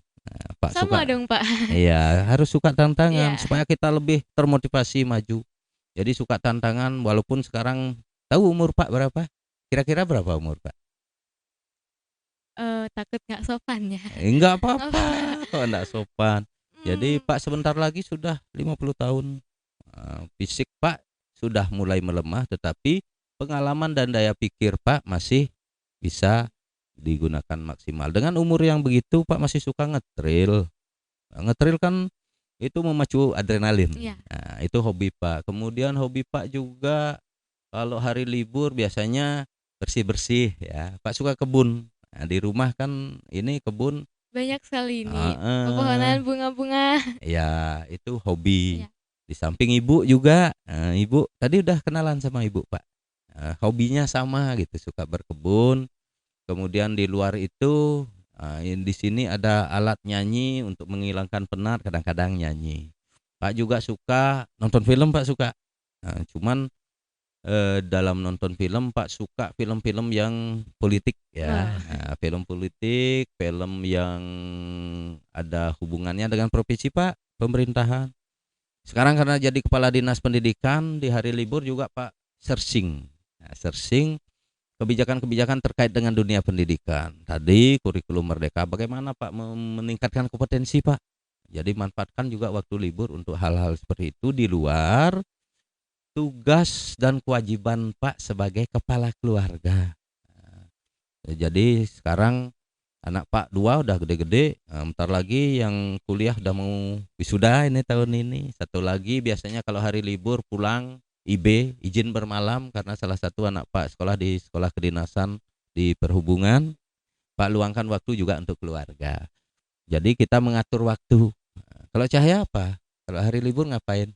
Speaker 2: Pak
Speaker 1: Sama
Speaker 2: suka
Speaker 1: dong, Pak.
Speaker 2: Iya, harus suka tantangan
Speaker 1: Iya.
Speaker 2: supaya kita lebih termotivasi maju. Jadi suka tantangan walaupun sekarang tahu umur Pak berapa? Kira-kira berapa umur Pak?
Speaker 1: Takut nggak sopan ya.
Speaker 2: Enggak apa-apa, kok enggak sopan. Jadi
Speaker 1: Hmm,
Speaker 2: Pak sebentar lagi sudah 50 tahun. Fisik Pak sudah mulai melemah tetapi pengalaman dan daya pikir Pak masih bisa digunakan maksimal. Dengan umur yang begitu Pak masih suka ngetril. Ngetril kan itu memacu adrenalin.
Speaker 1: Iya.
Speaker 2: Nah, itu hobi Pak. Kemudian hobi Pak juga kalau hari libur biasanya bersih-bersih ya. Pak suka kebun. Nah, di rumah kan ini kebun.
Speaker 1: banyak sekali ini.
Speaker 2: Heeh.
Speaker 1: Pepohonan bunga-bunga.
Speaker 2: Ya, itu hobi.
Speaker 1: Iya.
Speaker 2: Di samping ibu juga. Ibu tadi udah kenalan sama ibu Pak. Hobinya sama gitu, suka berkebun. Kemudian di luar itu di sini ada alat nyanyi untuk menghilangkan penat, kadang-kadang nyanyi. Pak juga suka nonton film Pak suka. Cuman dalam nonton film Pak suka film-film yang politik ya. Nah, film politik, film yang ada hubungannya dengan profesi Pak, pemerintahan. Sekarang karena jadi kepala dinas pendidikan di hari libur juga Pak searching. Nah, searching kebijakan-kebijakan terkait dengan dunia pendidikan. Tadi kurikulum merdeka bagaimana Pak meningkatkan kompetensi Pak. Jadi manfaatkan juga waktu libur untuk hal-hal seperti itu di luar tugas dan kewajiban Pak sebagai kepala keluarga. Jadi sekarang anak Pak 2 udah gede-gede, bentar lagi yang kuliah udah mau wisuda ini tahun ini. Satu lagi biasanya kalau hari libur pulang IB, izin bermalam karena salah satu anak Pak sekolah di sekolah kedinasan di perhubungan. Pak luangkan waktu juga untuk keluarga. Jadi kita mengatur waktu. Kalau Cahaya apa? Kalau hari libur ngapain?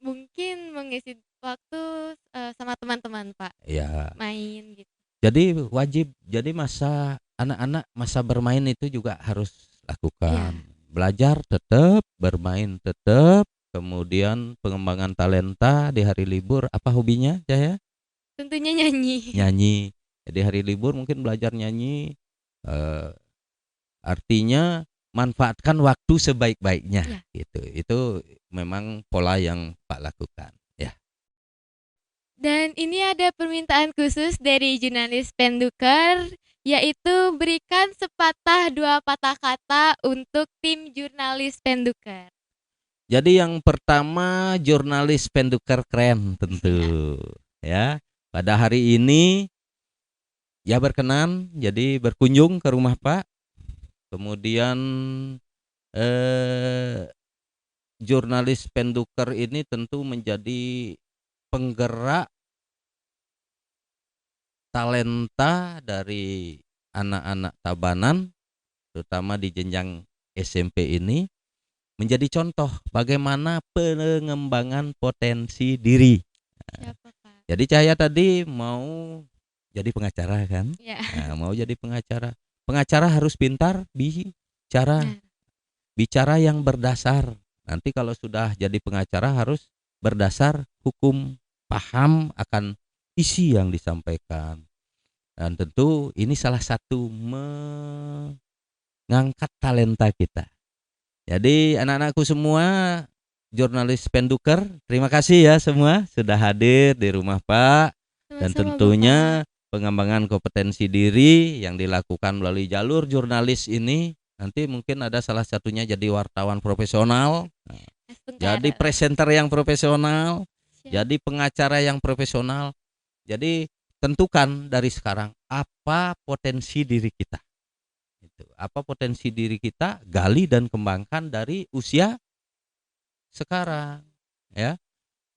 Speaker 1: Mungkin mengisi waktu sama teman-teman Pak,
Speaker 2: Ya.
Speaker 1: main gitu.
Speaker 2: Jadi wajib, jadi masa anak-anak masa bermain itu juga harus lakukan. Belajar tetap, bermain tetap, kemudian pengembangan talenta di hari libur. Apa hobinya Jaya?
Speaker 1: Tentunya nyanyi.
Speaker 2: Nyanyi. Jadi hari libur mungkin belajar nyanyi. Artinya manfaatkan waktu sebaik-baiknya gitu. Itu memang pola yang Pak lakukan ya.
Speaker 1: Dan ini ada permintaan khusus dari jurnalis Penduker, yaitu berikan sepatah dua patah kata untuk tim jurnalis Penduker.
Speaker 2: Jadi yang pertama jurnalis Penduker keren tentu ya. Pada hari ini ya berkenan jadi berkunjung ke rumah Pak. Kemudian jurnalis Penduker ini tentu menjadi penggerak talenta dari anak-anak Tabanan, terutama di jenjang SMP ini, menjadi contoh bagaimana pengembangan potensi diri.
Speaker 1: Siapa Pak?
Speaker 2: Jadi Cahaya tadi mau jadi pengacara kan?
Speaker 1: Ya.
Speaker 2: Nah, mau jadi pengacara. Pengacara harus pintar bicara yang berdasar. Nanti kalau sudah jadi pengacara harus berdasar hukum, paham akan isi yang disampaikan. Dan tentu ini salah satu mengangkat talenta kita. Jadi anak-anakku semua, jurnalis Penduker, terima kasih ya semua sudah hadir di rumah Pak. Dan tentunya pengembangan kompetensi diri yang dilakukan melalui jalur jurnalis ini nanti mungkin ada salah satunya jadi wartawan profesional, jadi presenter yang profesional, jadi pengacara yang profesional. Jadi tentukan dari sekarang apa potensi diri kita. Apa potensi diri kita, gali dan kembangkan dari usia sekarang ya.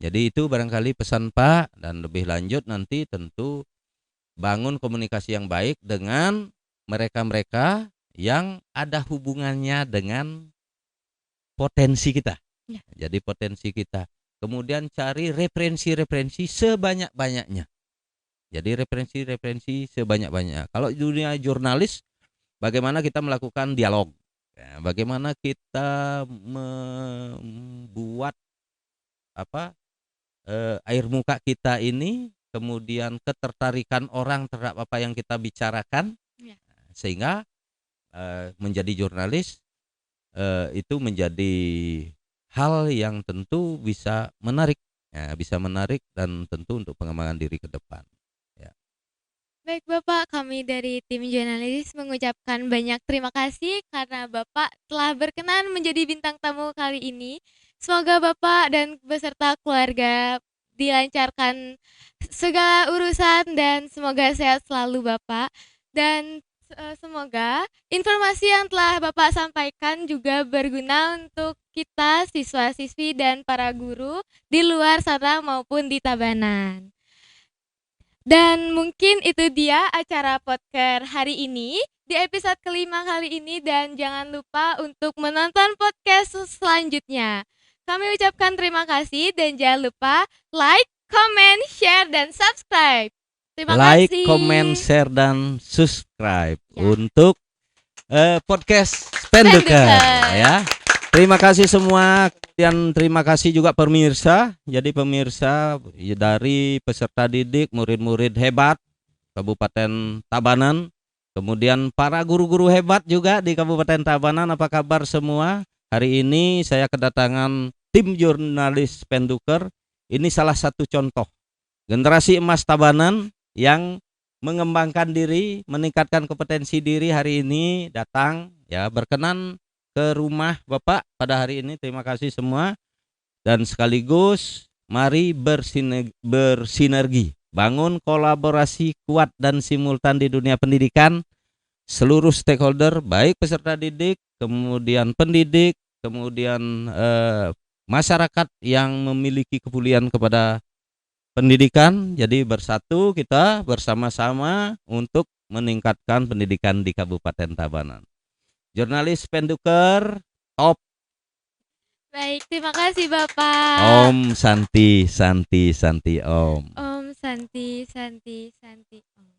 Speaker 2: Jadi itu barangkali pesan Pak, dan lebih lanjut nanti tentu bangun komunikasi yang baik dengan mereka-mereka yang ada hubungannya dengan potensi kita. Jadi potensi kita. Kemudian cari referensi-referensi sebanyak-banyaknya. Jadi referensi-referensi sebanyak-banyaknya. Kalau dunia jurnalis, bagaimana kita melakukan dialog? Ya, bagaimana kita membuat air muka kita ini, kemudian ketertarikan orang terhadap apa yang kita bicarakan, sehingga menjadi jurnalis itu menjadi hal yang tentu bisa menarik, dan tentu untuk pengembangan diri ke depan.
Speaker 1: Baik Bapak, kami dari tim jurnalis mengucapkan banyak terima kasih karena Bapak telah berkenan menjadi bintang tamu kali ini. Semoga Bapak dan beserta keluarga dilancarkan segala urusan dan semoga sehat selalu Bapak. Dan semoga informasi yang telah Bapak sampaikan juga berguna untuk kita siswa-siswi dan para guru di luar sana maupun di Tabanan. Dan mungkin itu dia acara podcast hari ini di episode kelima kali ini, dan jangan lupa untuk menonton podcast selanjutnya. Kami ucapkan terima kasih dan jangan lupa like, comment, share, dan subscribe. Terima
Speaker 2: like,
Speaker 1: kasih.
Speaker 2: comment, share, dan subscribe untuk podcast Penduker ya. Terima kasih semua dan terima kasih juga pemirsa. Jadi pemirsa dari peserta didik, murid-murid hebat Kabupaten Tabanan, kemudian para guru-guru hebat juga di Kabupaten Tabanan. Apa kabar semua? Hari ini saya kedatangan tim jurnalis Penduker. Ini salah satu contoh generasi emas Tabanan yang mengembangkan diri, meningkatkan kompetensi diri. Hari ini datang ya berkenan ke rumah Bapak pada hari ini. Terima kasih semua. Dan sekaligus mari bersinergi, bangun kolaborasi kuat dan simultan di dunia pendidikan. Seluruh stakeholder, baik peserta didik, kemudian pendidik, kemudian masyarakat yang memiliki kepedulian kepada pendidikan. Jadi bersatu kita bersama-sama untuk meningkatkan pendidikan di Kabupaten Tabanan. Jurnalis Penduker top.
Speaker 1: Baik, terima kasih Bapak.
Speaker 2: Om Santi Santi Santi Om.
Speaker 1: Om Santi Santi Santi Om.